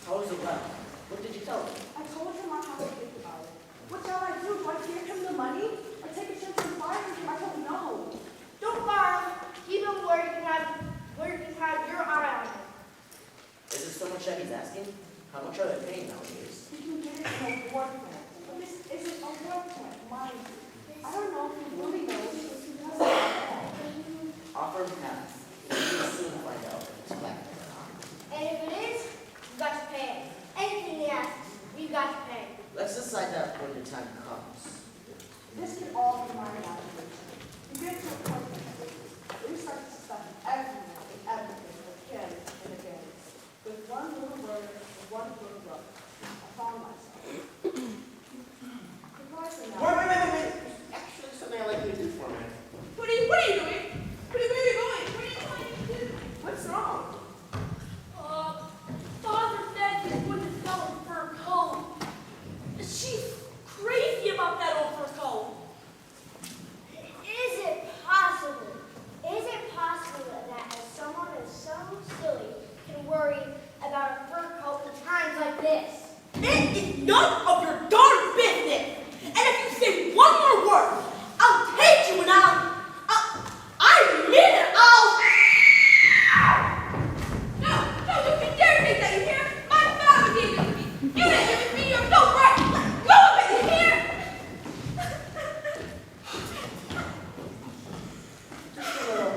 How was it left? What did you tell him? I told him I have to think about it. What shall I do? Do I give him the money? Or take a chance on firing him? I don't know. Don't fire him. Keep him where you can have your eye on him. Is it so much that he's asking? How much are they paying nowadays? He can get it in a war plant. But this isn't a war plant, mind you. I don't know if he really knows because he doesn't know. Offer him half. We'll soon find out if it's black or not. And if it is, you've got to pay him. Anything he asks, we've got to pay him. Let's decide that when the time comes. This can all be my imagination. You get to a point where you start to suspect everyone and everything again and again. With one little word and one little look, I found myself. Surprisingly now. Wait. There's actually something I'd like you to do for me. What are you doing? Where are you going? What are you trying to do? What's wrong? Father said he's going to sell a fur coat. She's crazy about that old fur coat. Is it possible? Is it possible that someone is so silly can worry about a fur coat in times like this? It is none of your darn business. And if you say one more word, I'll take you and I mean it. No, you can dare take that, you hear? My father gave it to me. You didn't give it to me, you have no right. Go of it, you hear? Just a little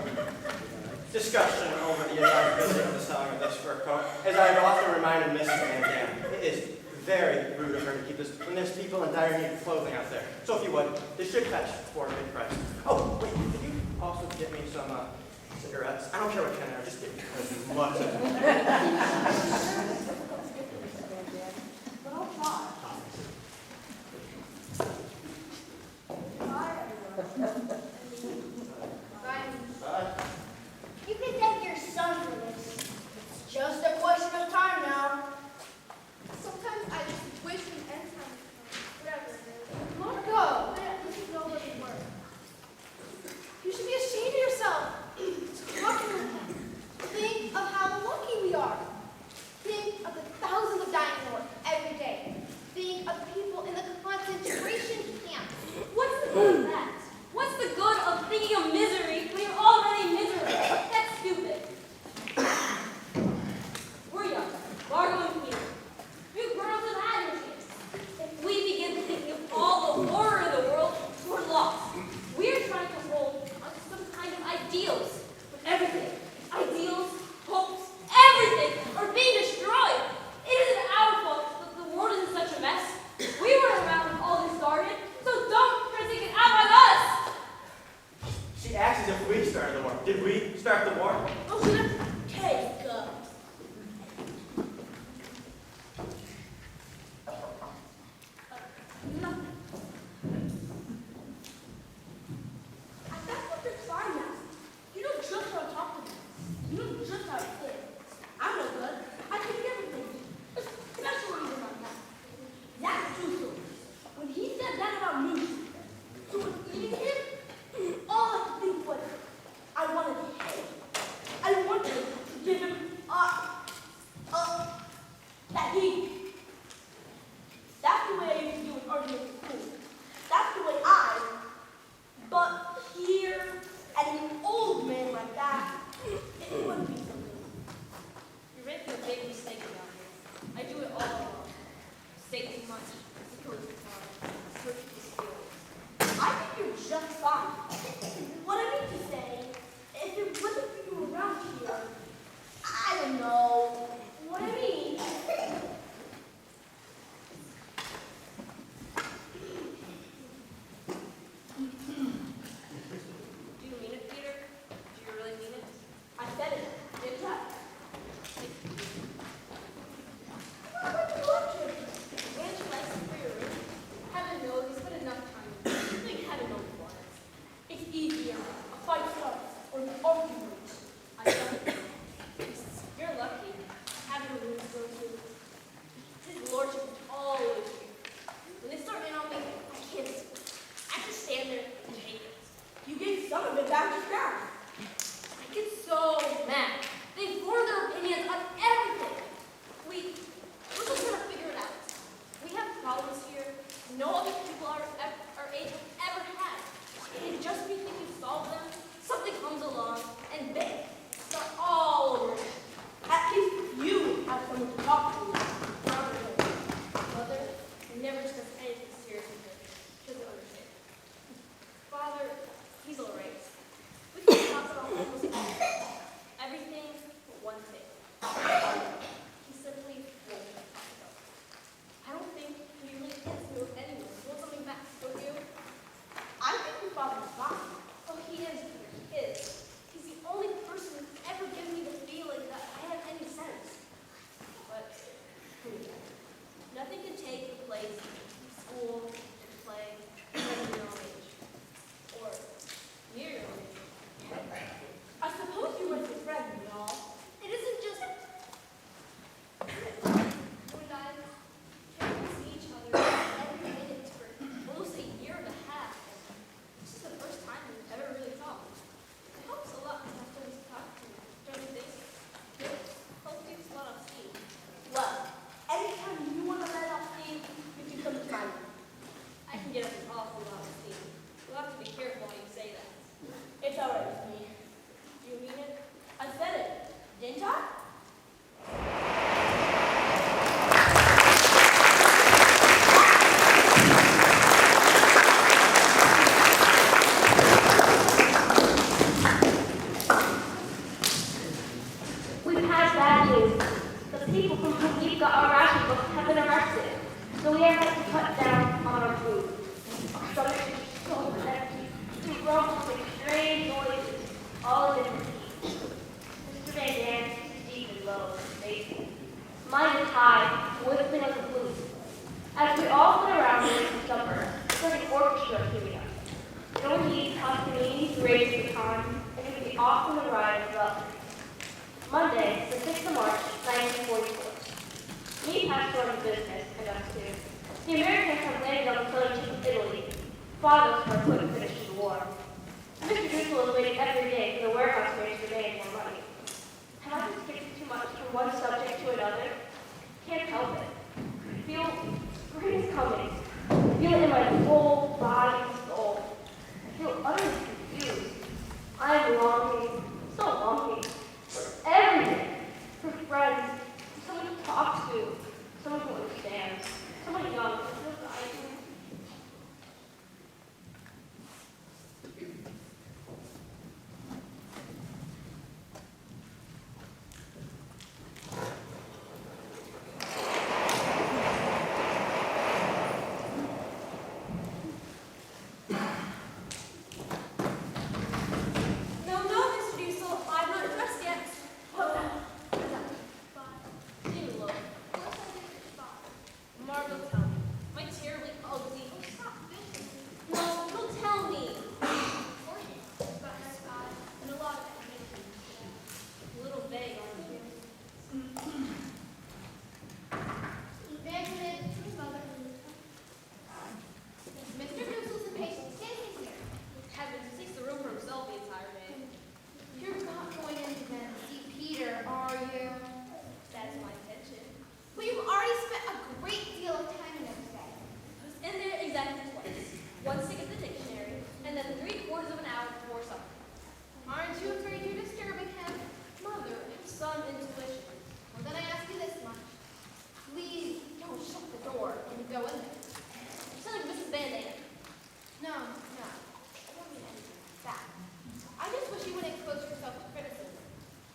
discussion over the advisability of the selling of this fur coat. As I have often reminded Mrs. Van Dam, it is very rude of her to keep this when there's people in dire need of clothing out there. So if you would, this should fetch for a big price. Oh, wait, could you also get me some cigarettes? I don't care what kind they are, just get me as much as you can. But I'll try. Bye, everyone. You can thank your son for this. It's just a question of time now. Sometimes I just wish the end time would come. Whatever it is. Marco! This is no living word. You should be ashamed of yourself. Talking with him. Think of how lucky we are. Think of the he. That's the way you do an argument in school. That's the way I. But here, and an old man like that, it wouldn't be so good. You're making a big mistake about me. I do it all along. Say too much, suppose it's hard, search for skills. I think you're just fine. What I mean to say, if it wasn't for you around here, I don't know. What I mean. Do you mean it, Peter? Do you really mean it? I said it, didn't I? Ranch license for your room? Heaven knows he's put enough time in it. You think heaven knows what? It's easier. A fight starts, or an argument. I don't. You're lucky. Having a room to go to. His lordship is always here. When they start in on me, I can't escape. I just stand there and take it. You gave some of it back just now. I get so mad. They form their opinions on everything. We're just gonna figure it out. We have problems here no other people are ever had. And just when you think you've solved them, something comes along and bang, start all over again. At least you have someone to talk to. Mother never took anything seriously with her. She doesn't understand. Father, he's all right. We can talk about almost everything but one thing. He simply won't let us go. I don't think he really gets me with anyone. You want something back, don't you? I think your father's fine. Oh, he is, Peter. He is. He's the only person who's ever given me the feeling that I have any sense. But nothing can take the place of school and play and your own age. Or near your own age. I suppose you went to friends and all. It isn't just You and I can't see each other every minute for almost a year and a half. This is the first time we've ever really talked. It helps a lot to have someone to talk to, don't you think? It helps you a lot of steam. Well, anytime you want to let off steam, you can come to mine. I can get up an awful lot of steam. You'll have to be careful when you say that. It's all right with me. Do you mean it? I said it, didn't I? We've had bad news. The people from whom we got our ration books have been arrested. So we have had to cut down on our food. Our stomachs are so empty. We rumble with strange noises, all in different keys. Mr. Van Dam is deep and low and bassy. Mine is high, whistling like a flute. As we all sit around for supper, it's like an orchestra tuning us. No one needs Toscanini to raise the time, and it would be off on the ride of love. Monday, the 6th of March, 1944. Me passed on business, and us too. The Americans have landed on the southern tip of Italy. Fathers were put to finish the war. Mr. Driscoll is waiting every day for the warehouse mates to make more money. Have I been skipping too much from one subject to another? Can't help it. I feel spring is coming. I feel it in my whole body and soul. I feel utterly confused. I am longing, so longing, for everything, for friends, for someone to talk to, someone who understands, someone young who feels I do. No, Mr. Diesel, I'm not dressed yet. Hold on. Dear Lord, Margot, tell me, am I terribly ugly? No, don't tell me. and a lot of information. A little vague, aren't you? Evangelist to his mother. Mr. Driscoll's impatient. Stand here. Heavens, he takes the room for himself the entire day. You're not going in to see Peter, are you? That is my intention. But you've already go in there. You sound like Mrs. Van Dam. No, I don't mean anything like that. I just wish you wouldn't expose yourself to criticism.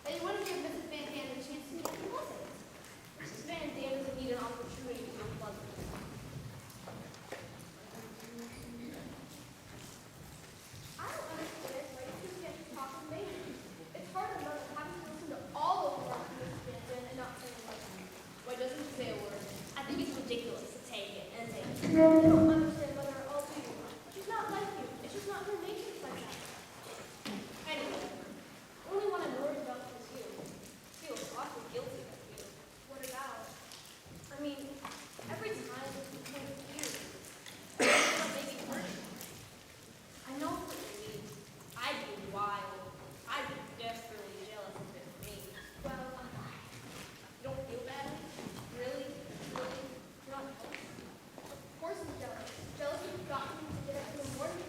That you wouldn't give Mrs. Van Dam the chance to make you lessons. Mrs. Van Dam doesn't need an opportunity to be pleasant. I don't understand why you two can't talk with me. It's hard enough having to listen to all of them Mrs. Van Dam and not saying anything. Why doesn't she say a word? I think it's ridiculous to take it and take it. You don't understand Mother at all, do you? She's not like you. It's just not her nature to like that. Anyway, the only one I'm worried about is you. I feel awfully guilty about you. What about? I mean, every time you point at you, it's like maybe hurt you. I know what you mean. I'd be wild. I'd be desperately jealous if it were me. Well, You don't feel bad? Really? Really? You're not jealous? of course I'm jealous. Jealous that you got me to get up in the morning.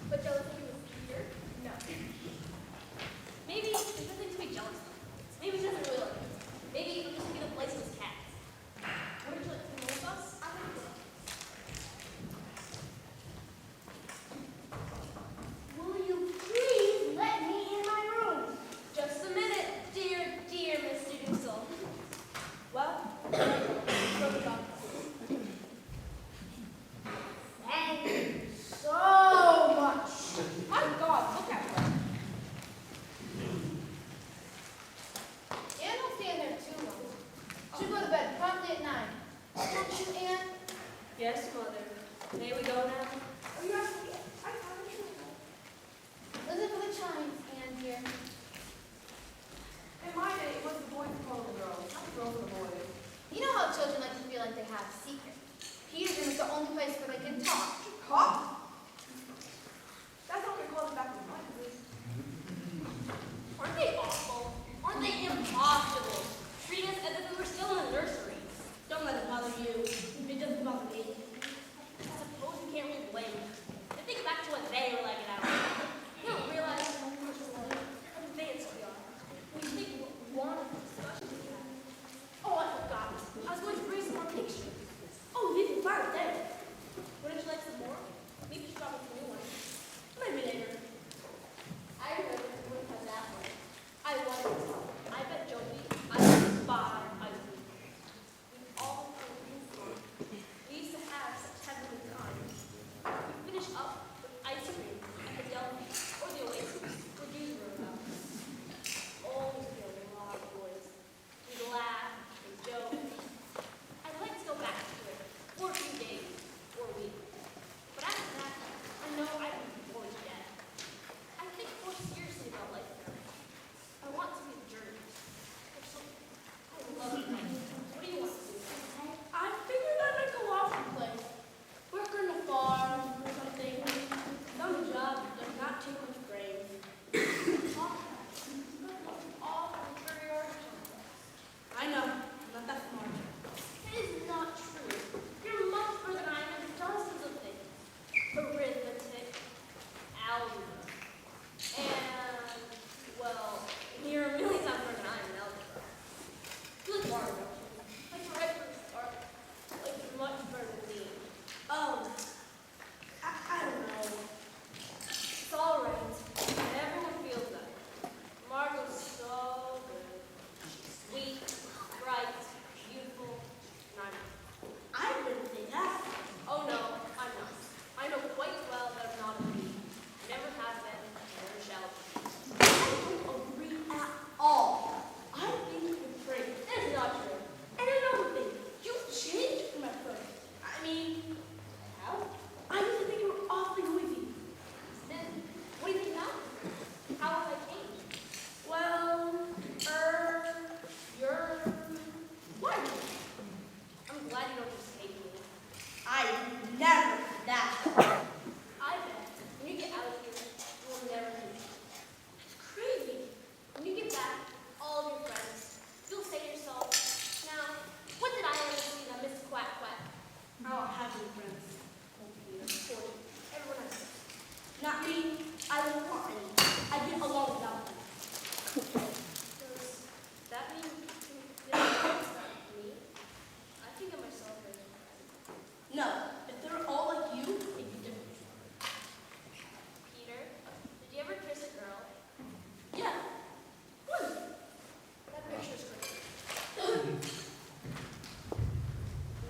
But jealous that you was here? No. Maybe there's nothing to be jealous of. Maybe he doesn't really like us. Maybe he'll just be the place of his cats. Wouldn't you like to come with us? I don't know. Will you please let me in my room? Just a minute, dear Mr. Doosel. Well, so we got Thank you so much. My God, look at her. Anne will stand there too long. She'll go to bed promptly at 9. Don't you, Anne? Yes, Mother. May we go now? Are you asking me? I haven't sure. Listen for the chimes, Anne dear. In my day, it was the boys who called the girls, not the girls and the boys. You know how children like to feel like they have secrets. Peter's room is the only place where they can talk. Talk? That's not what they called it back in my day. Aren't they awful? Aren't they impossible? Treat us as if we were still in the nursery. Don't let it bother you. It doesn't bother me. I suppose you can't really blame them. They think back to what they were like in our day. You don't realize how much advanced we are. When you think what we want in the discussions we had. Oh, I forgot. I was going to bring some more pictures. Oh, you can fire them. Wouldn't you like some more? No, if they're all like you, it'd be different. Peter, did you ever kiss a girl? Yeah. What? That picture's great.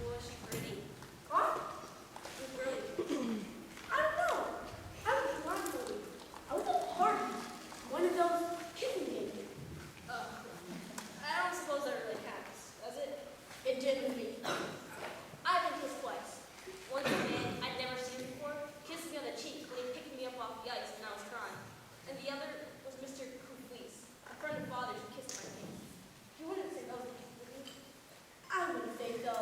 Was she pretty? Huh? You're brilliant. I don't know. I was blindfolded. I was at a party. One of those kissing games. I don't suppose that really counts, does it? It did with me. I've been kissed twice. Once a man I'd never seen before kissed me on the cheek when he picked me up off the ice and I was crying. And the other was Mr. Kuflis, a friend of father's who kissed my hand. You wouldn't say those things, would you? I wouldn't say so.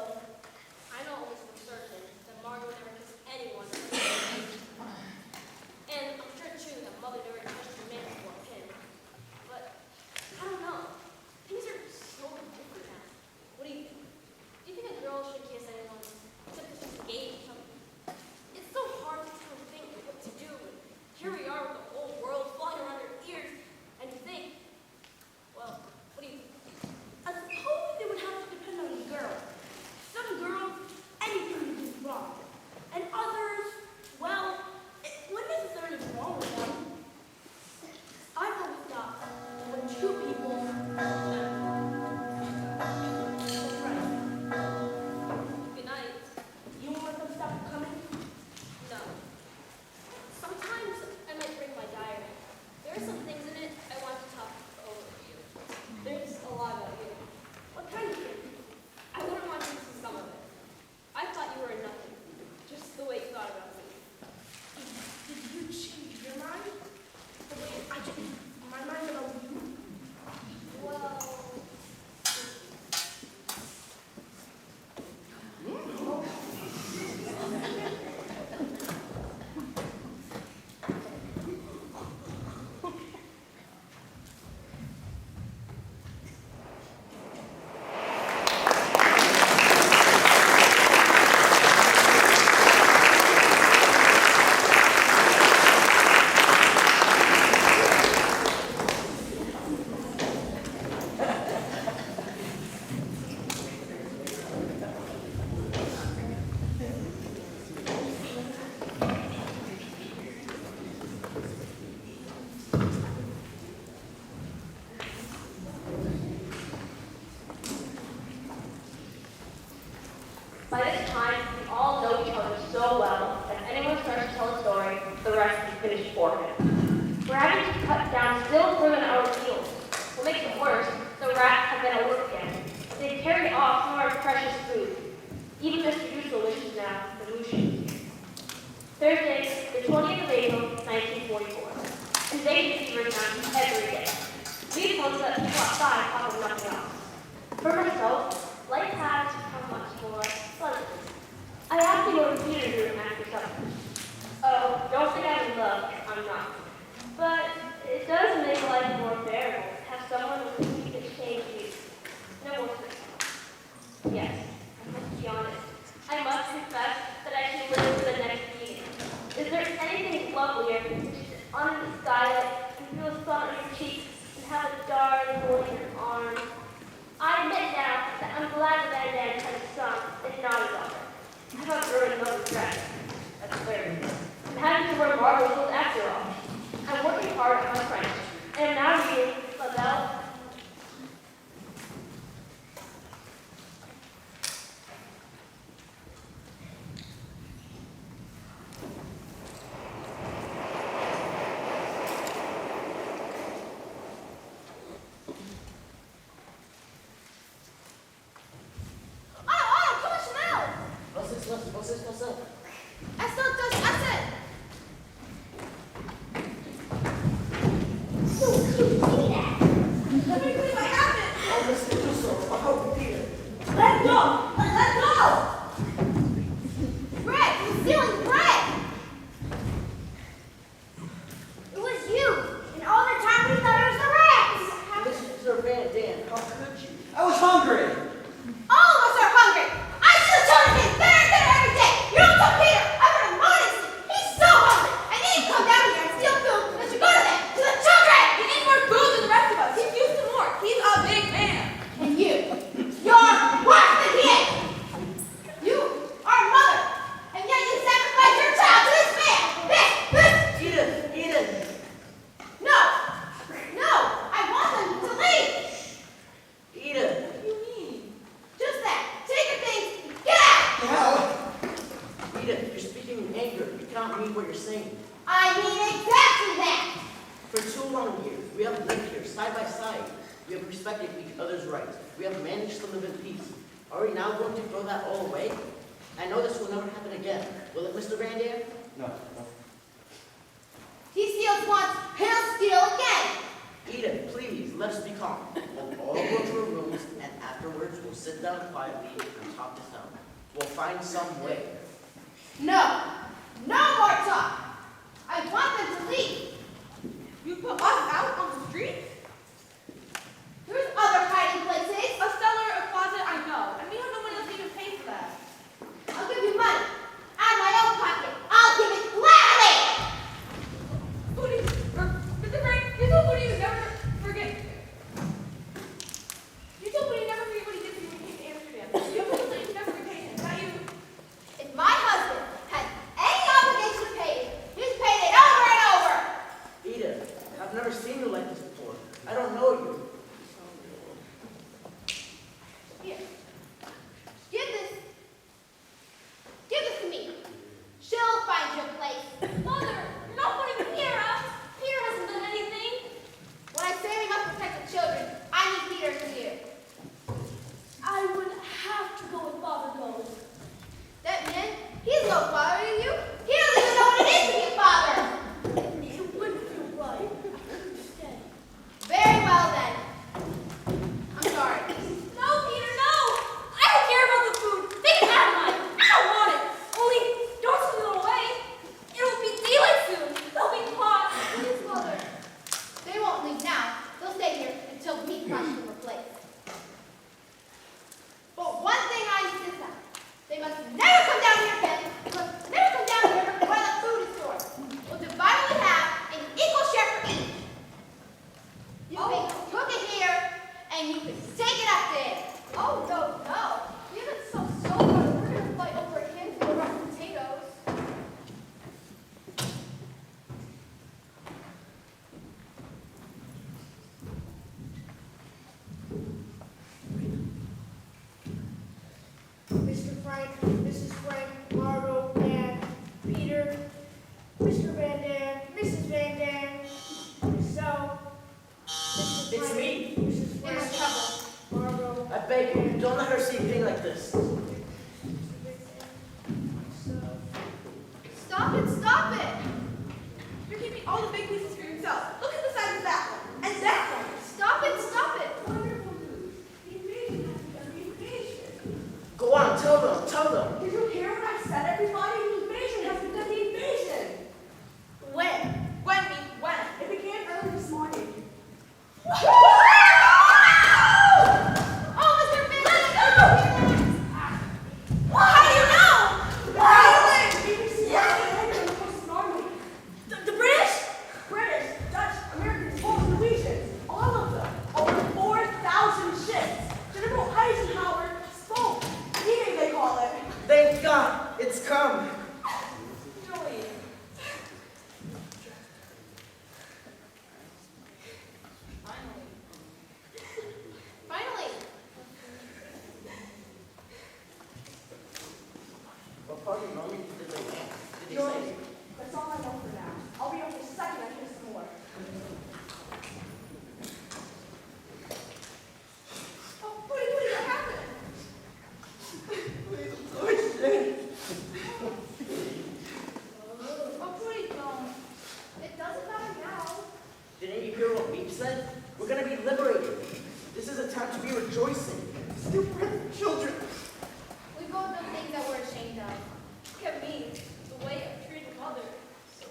I know almost for certain that Margot never kissed anyone. And I'm sure too that Mother never touched a man before him. But I don't know. Things are so different now. What do you think? Do you think a girl should kiss anyone except if she's engaged or something? It's so hard to kind of think what to do. And here we are with the whole world flying around our ears, and you think, well, what do you think? I suppose it would have to depend on the girl. Some girls, anything would be wrong. And others, well, it wouldn't necessarily be wrong with them. I've always thought that when two people are friends, Good night. you won't let them stop coming? No. Sometimes I might bring my diary. There are some things in it I want to talk over with you. There's a lot about you. What kind of thing? I wouldn't want you to see some of it. I thought you were nothing, just the way you thought about me. Did you change your mind? The way I changed my mind about you? Well, by this time, we all know each other so well that if anyone starts to tell a story, the rest is finished for him. We're having to cut down still further than our heels. What makes it worse, the rats have been at work again. They've carried off some of our precious food. Even Mr. Usual wishes now the Lucian. Thursday, the 20th of April, 1944. Invasion fever is mounting every day. We've told that people outside talk of nothing else. For myself, life has become much more pleasant. I have to go to Peter's room after supper. Oh, don't think I'm in love. I'm not. But it does make life more bearable to have someone with whom you can exchange views. No more personal. Yes, I must be honest. I must confess that I should live for the next meeting. Is there anything lovelier than to sit under the skylight and feel the sun on your cheeks and have a darling boy in your arms? I admit now that I'm glad that that man had a son and not a daughter. I have outgrown another dress. That's clear. I'm having to wear marble clothes after all. I'm working hard on my French, and I'm now reading La Belle. What's up? Let me clean my habit! Oh, Mr. Russo, oh, Peter. Let go! Let go! Bread! You're stealing bread! It was you! And all the time we thought it was the rats! Mr. Van Dam, how could you? I was hungry. All of us are hungry! I see the children getting better and better every day! You don't tell Peter! I would have modesty! He's so hungry! And then you come down here and steal food and you go to them! To the children! He needs more food than the rest of us. He's used to more. He's a big man. And you! You're worse than he is! You not mean what you're saying. I mean exactly that. For 2 long years, we have lived here side by side. We have respected each other's rights. We have managed to live in peace. Are we now going to throw that all away? I know this will never happen again. Will it, Mr. Van Dam? No. He steals once, he'll steal again. Edith, please, let us be calm. We'll all go to our rooms, and afterwards we'll sit down quietly and talk this out. We'll find some way. No. No more talk. I want them to leave. You put us out on the street? There's other hiding places. A cellar, a closet, I know. And we have no money else to even pay for that. I'll give you money. Out of my own pocket. I'll give it gladly. Mr. Frank, you told Booty you never forget. You told Booty you never forget what he did to you when he came to Amsterdam. You told him that you never repay him. Is that you? If my husband had any obligation to pay it, he's paid it over and over. Edith, I've never seen you like this before. I don't know you. Here. Give this. Give this to me. She'll find you a place. Mother, you're not putting Peter out. Peter hasn't done anything. When I say we must protect the children, I need Peter's ear. I would have to go with Father goes. That man, he's no father to you. He doesn't even know what it is to be a father. It wouldn't feel right. I couldn't stay. Very well then. I'm sorry. No, Peter, no. I don't care about the food. They can have mine. I don't want it. Only don't throw it away. It'll be daylight soon. They'll be hot. Please, mother. They won't leave now. They'll stay here until we find them a place. But one thing I insist on. They must never come down here again. They must never come down here while the food is stored. We'll divide what we have in equal share for each. You can cook it here, and you can take it up there. Oh, no, no. We haven't sold so far. We're going to fight over a handful of rotten potatoes. Mr. Frank, Mrs. Frank, Margot, Dan, Peter, Mr. Van Dam, Mrs. Van Dam, yourself, Mr. It's Frank, me. Mrs. In Frank, trouble. Margot, I beg you, don't let her see a thing like this. Mr. Van myself. Stop it, stop it. You're keeping all the big pieces for yourself. Look at the size of that one. And that one. Stop it, stop it. Wonderful news. The invasion has begun. The invasion. Go on, tell them, tell them. Did you hear what I said, everybody? The invasion has begun. The invasion. When? When, me, when? It began early this morning. Oh, Mr. Van Dam! How do you know? BBC and the Coast Army. The British? British, Dutch, Americans, Poles, Norwegians, all of them. Over 4,000 ships. General Eisenhower spoke. D-Day, they call it. Thank God, it's come. Really? Finally. What part of Normandy did they land? Did he Yours. say? That's all I know for now. I'll be up in a second. I hear some more. Oh, what happened? Oh, please don't. It doesn't matter now. Didn't you hear what Beep said? We're gonna be liberated. This is a time to be rejoicing. Stupid children. We've both done things that we're ashamed of. Look at me. The way I treated mother. So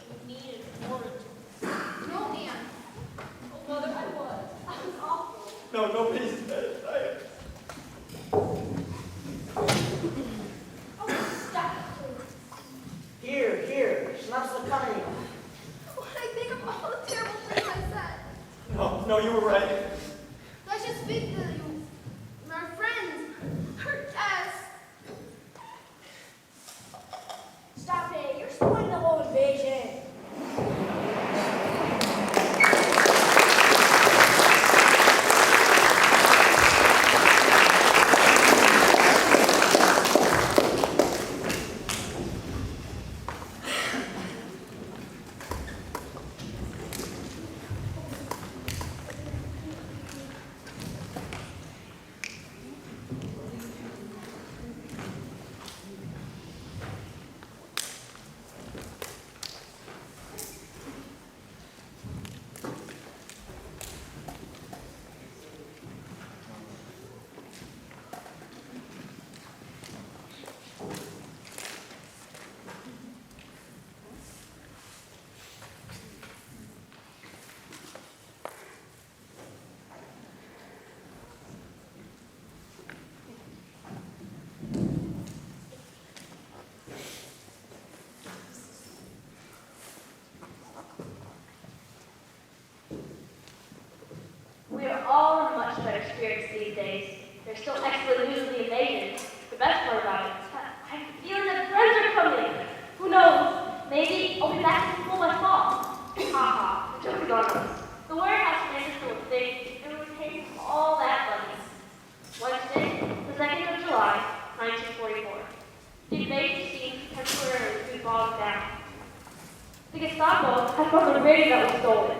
The Gestapo has found the radio that was stolen.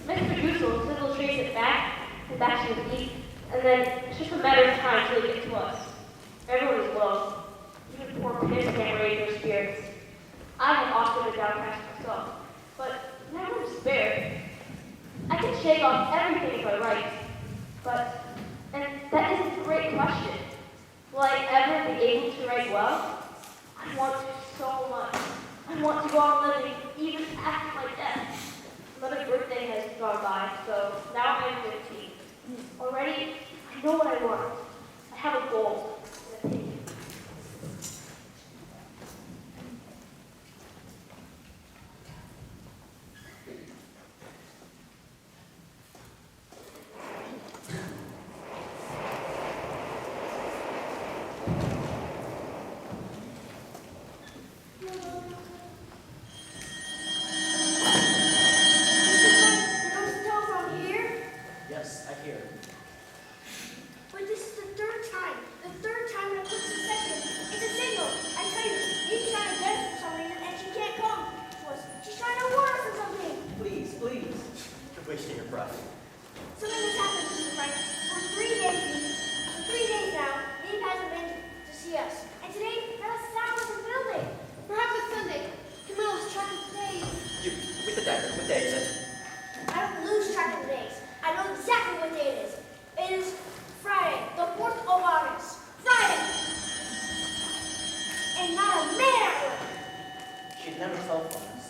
Mr. Dussel says he'll trace it back and back to the thief, and then it's just a matter of time till it gets to us. Everyone is low. Even poor kids can't raise their spirits. I have often been downcast myself, but never despair. I can shake off everything if I write, but, and that isn't the great question. Will I ever be able to write well? I want to so much. I want to go on living even after my death. Another birthday has gone by, so now I'm 15. Already, I know what I want. I have a goal and a opinion. You're still from here? Yes, I hear. But this is the third time. The third time in a quick succession. It's a signal. I tell you, Evie's trying to get us for some reason, and she can't come to us. She's trying to warn us or something. Please, please. You're wasting your breath. Something has happened, Mr. Frank. For 3 days now, Eve hasn't been to see us. And today, not a sound in the building. Perhaps it's Sunday. Camilla's tracking days. You, with the dagger, what day is it? I don't lose track of the days. I know exactly what day it is. It is Friday, the 4th of August. Friday! And not a man at work. She'd never telephone us.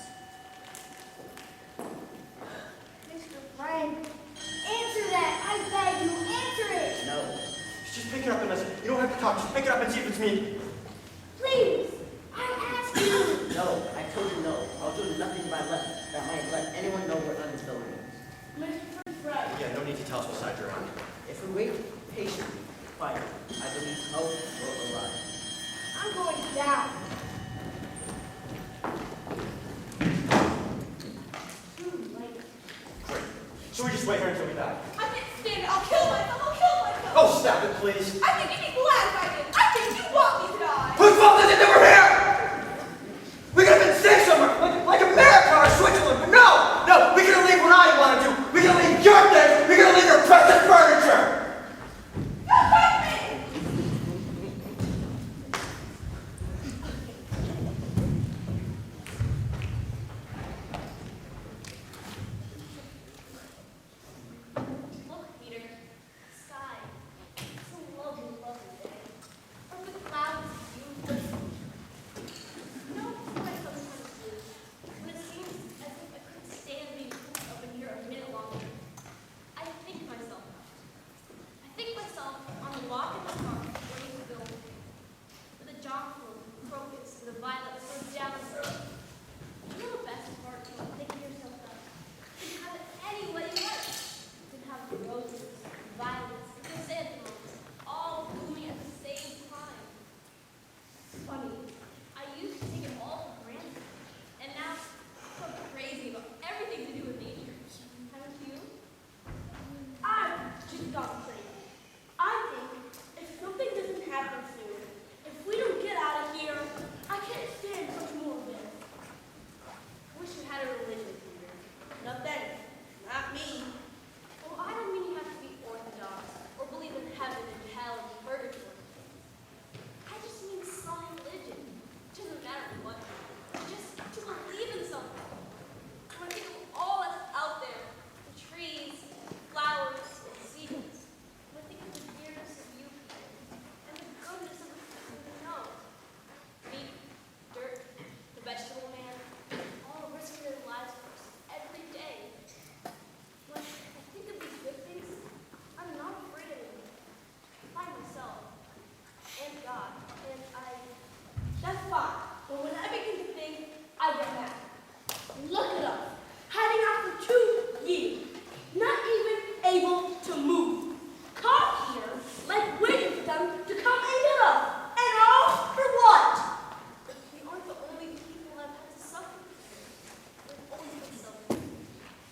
Mr. Frank, answer that. I beg you, answer it. No. Just pick it up and listen. You don't have to talk. Just pick it up and see if it's me. Please, I ask you. No, I told you no. I'll do nothing that might let anyone know we're on this building. Mr. Frank. Yeah, no need to tell us what side you're on. If we wait patiently, quietly, I believe help will arrive. I'm going down. Too late. Great. So we just wait here until we die. I can't stand it. I'll kill myself. I'll kill myself. Oh, stop it, please. I think you'd be glad if I did. I think you want me to die. Whose fault is it that we're here? We could have been safe somewhere, like America or Switzerland, but no, we could have leave what I want to do. We could have leave your things. We could have leave your precious furniture. Don't hurt me. Look, Peter. Sky. It's a lovely, lovely day. From the clouds, beautiful. You know what I sometimes do? When it seems as if I couldn't stand being cooped up in here a minute longer, I think myself out. I think myself on the walk in the park beneath the building, with the jonquil, the crocus, and the violets go down the road. You know the best part of thinking yourself out? You can have it any way you like. You can have the roses, the violets, the chrysanthemums, all blooming at the same time. It's funny. I used to take it all for granted, and now I'm crazy about everything to do with nature. Haven't you? I've just gone crazy. I think if something doesn't happen soon, if we don't get out of here, I can't stand much more of this. I wish you had a religion, Peter. Nothing. Not me. Well, I don't mean you have to be orthodox or believe in heaven and hell and purgatory. I just mean some religion. It doesn't matter what. Just to believe in something. When I think of all that's out there, the trees, flowers, and seasons, when I think of the dearness of you, Peter, and the goodness of the people we know. Meat, dirt, the vegetable man, all risking their lives for us every day. When I think of these good things, I'm not afraid anymore. I find myself and God, and That's fine. But when I begin to think, I get mad. Look at us. Hiding out for 2 years. Not even able to move. Caught here, like waiting for them to come and get us. And all for what? we aren't the only people that have had to suffer. We've always been suffering.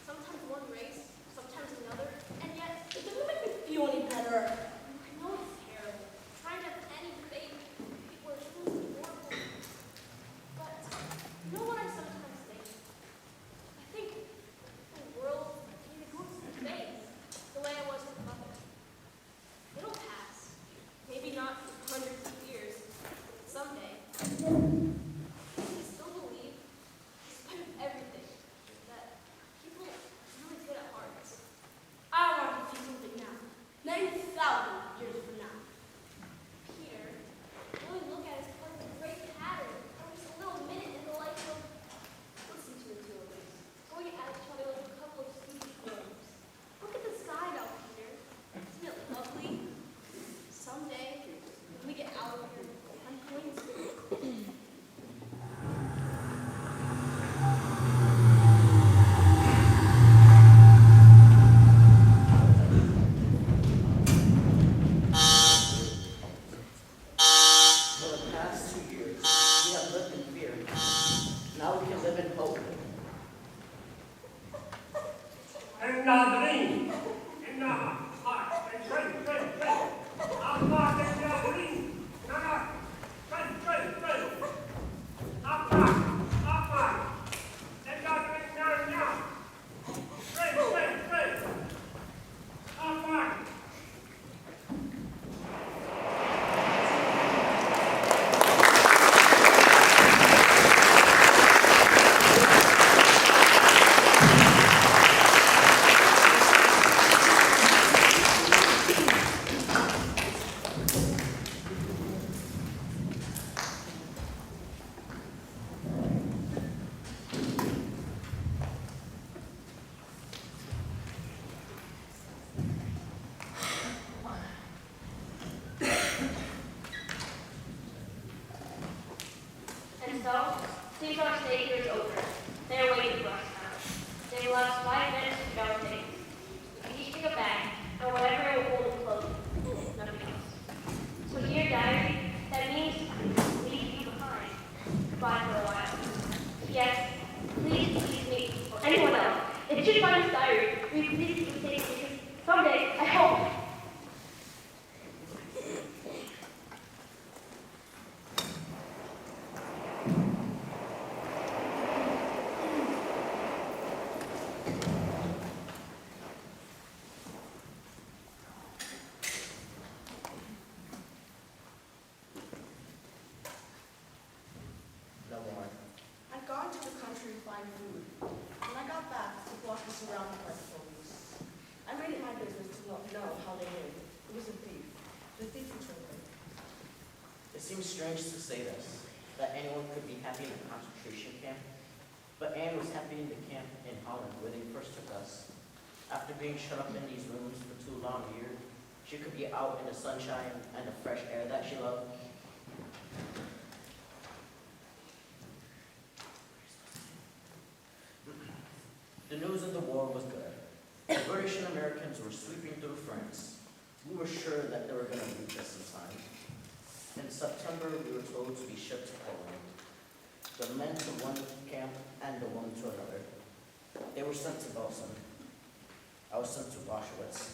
Sometimes one race, sometimes another, and yet It doesn't make me feel any better. I know it's terrible. Trying to have any faith in people are so horrible. But you know what I sometimes think? I still believe, in spite of everything, that people are really good at hearts. I want to see something now. 9,000 years from now. Peter, what we look at is part of a great pattern, or just a little minute in the life of, listen to the two of us, going at each other like a couple of stupid games. Look at the sky now, Peter. Isn't it lovely? Someday, when we get out of here, I'm going to. For the past 2 years, we have lived in fear. Now we can live in hope. And so, seems our stay here is over. They are waiting for us now. They will have 5 minutes to go things. We can each take a bag, or whatever it will hold in clothing. Nothing else. So dear diary, that means we leave you behind. Goodbye for a while. Yes, please excuse me, or anyone else. If you should find this diary, will you please keep it safe because someday, I hope, No more. I'd gone to the country to find food. When I got back, the block was surrounded by the police. I made it my business to know how they lived. It was a thief. The thief who told me. It seems strange to say this, that anyone could be happy in a concentration camp. But Anne was happy in the camp in Holland where they first took us. After being shut up in these rooms for 2 long years, she could be out in the sunshine and the fresh air that she loved. The news of the war was good. The British and Americans were sweeping through France. We were sure that they were going to reach us in time. In September, we were told to be shipped to Poland. The men to one camp and the women to another. They were sent to Belsen. I was sent to Auschwitz.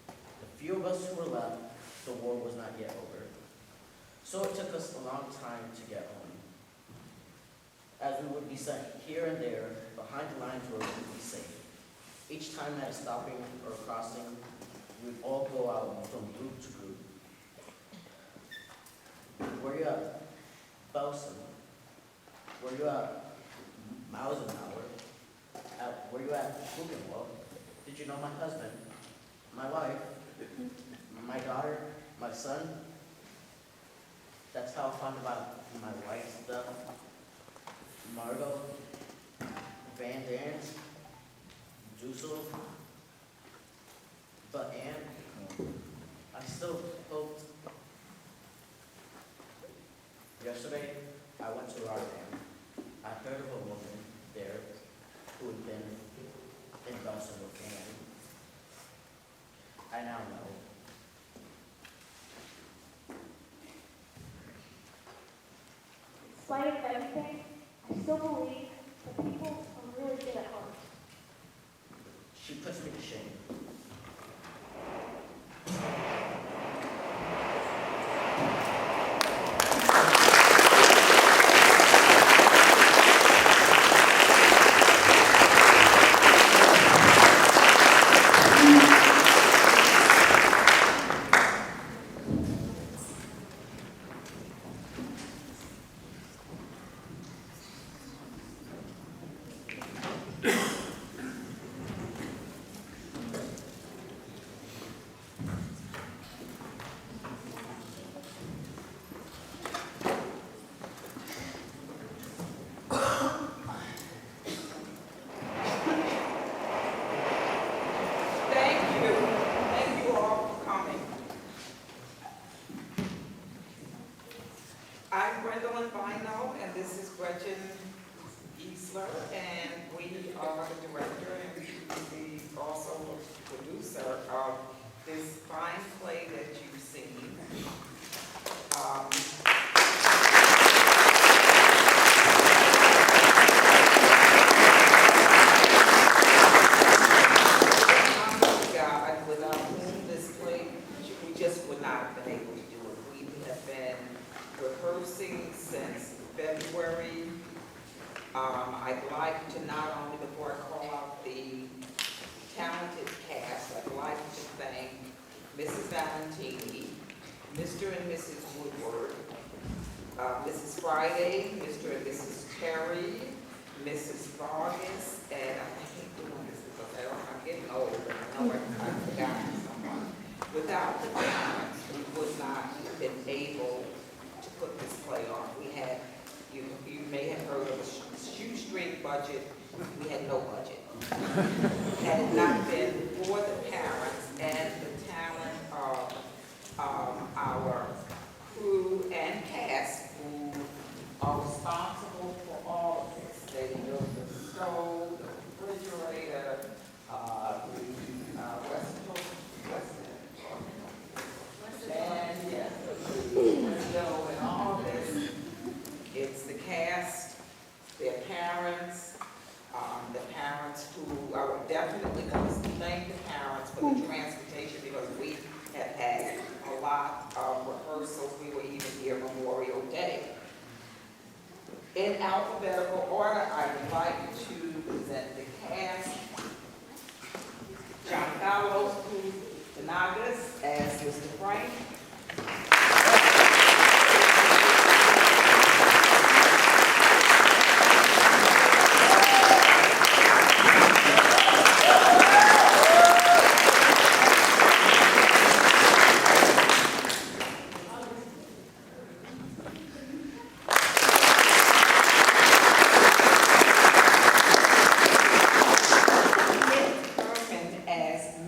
The few of us who were left, the war was not yet over. So it took us a long time to get home. As we would be sent here and there, behind the lines where we would be safe. Each time at a stopping or a crossing, we'd all go out from group to group. Were you at Belsen? Were you at Mausenauer? Were you at Buchenwald? Did you know my husband, my wife, my daughter, my son? That's how I found about my wife's stuff. Margot, Van Dant, Dussel, but Anne, I still hoped. Yesterday, I went to Rotterdam. I heard of a woman there who had been in Belsen with Anne. I now know. in spite of everything, I still believe that people are really good at heart. She puts me to shame. Ellen Bino, and this is Gretchen Giesler, and we are the director and the also producer of this fine play that you've seen. God, without whom this play, we just would not have been able to do it. We have been rehearsing since February. I'd like to not only, before I call out the talented cast, I'd like to thank Mrs. Valentini, Mr. and Mrs. Woodward, Mrs. Friday, Mr. and Mrs. Terry, Mrs. Vargas, and I hate doing this because I'm getting old, and I know I've forgotten someone. Without the parents, we would not have been able to put this play on. We had, you may have heard of a shoestring budget. We had no budget. Had it not been for the parents and the talent of our crew and cast who are responsible for all of this. They built the stove, the refrigerator, and yes, the window and all this. It's the cast, their parents, the parents who, I would definitely going to thank the parents for the transportation because we have had a lot of rehearsals. We were even here Memorial Day. In alphabetical order, I would like to present the cast. John Fallows, Tanagas as Mr. Frank.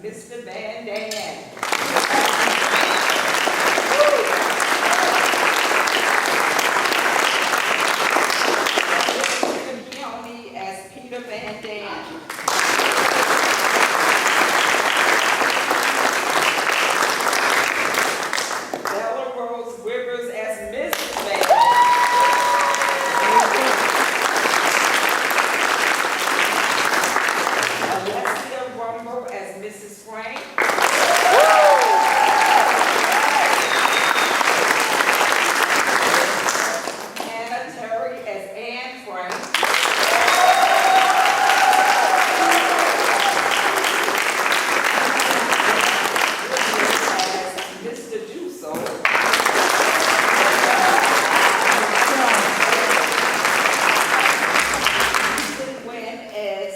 Mr. Van Dam. Mr. Keone as Peter Van Dam. Bella Rose Rivers as Mrs. Van Dam. Alexia Rumble as Mrs. Frank. Hannah Terry as Anne Frank. As Mr. Duso. Ethan Wynn as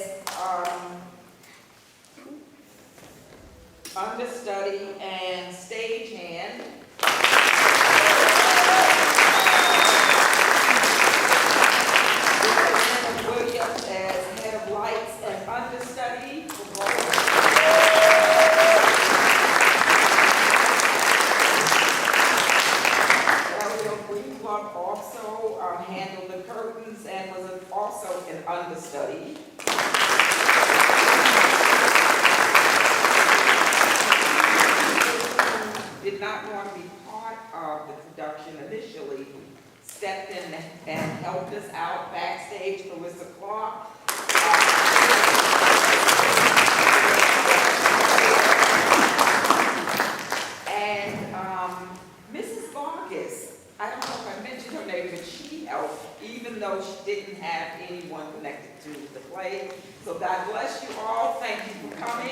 understudy and stagehand. Anna Williams as head of lights and understudy. Ariel Greenblood also handled the curtains and was also an understudy. Did not want to be part of the production initially, stepped in and helped us out backstage, Clarissa Clark. And Mrs. Vargas, I don't know if I mentioned her name, but she helped, even though she didn't have anyone connected to the play. So God bless you all. Thank you for coming.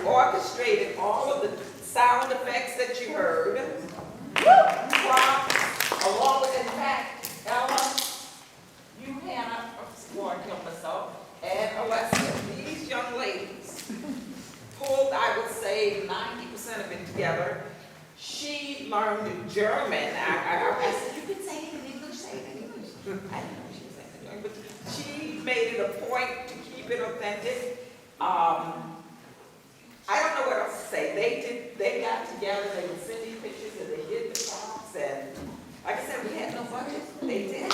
Orchestrated all of the sound effects that you heard. Along with, in fact, Ella, you, Hannah, I'm going to kill myself, and Alessia, these young ladies she learned German. I said, you can say it in English, say it in English. I didn't know she was saying it in German, but she made it a point to keep it authentic. I don't know what else to say. They got together, they would send me pictures and they did the props, and like I said, we had no budget. They did.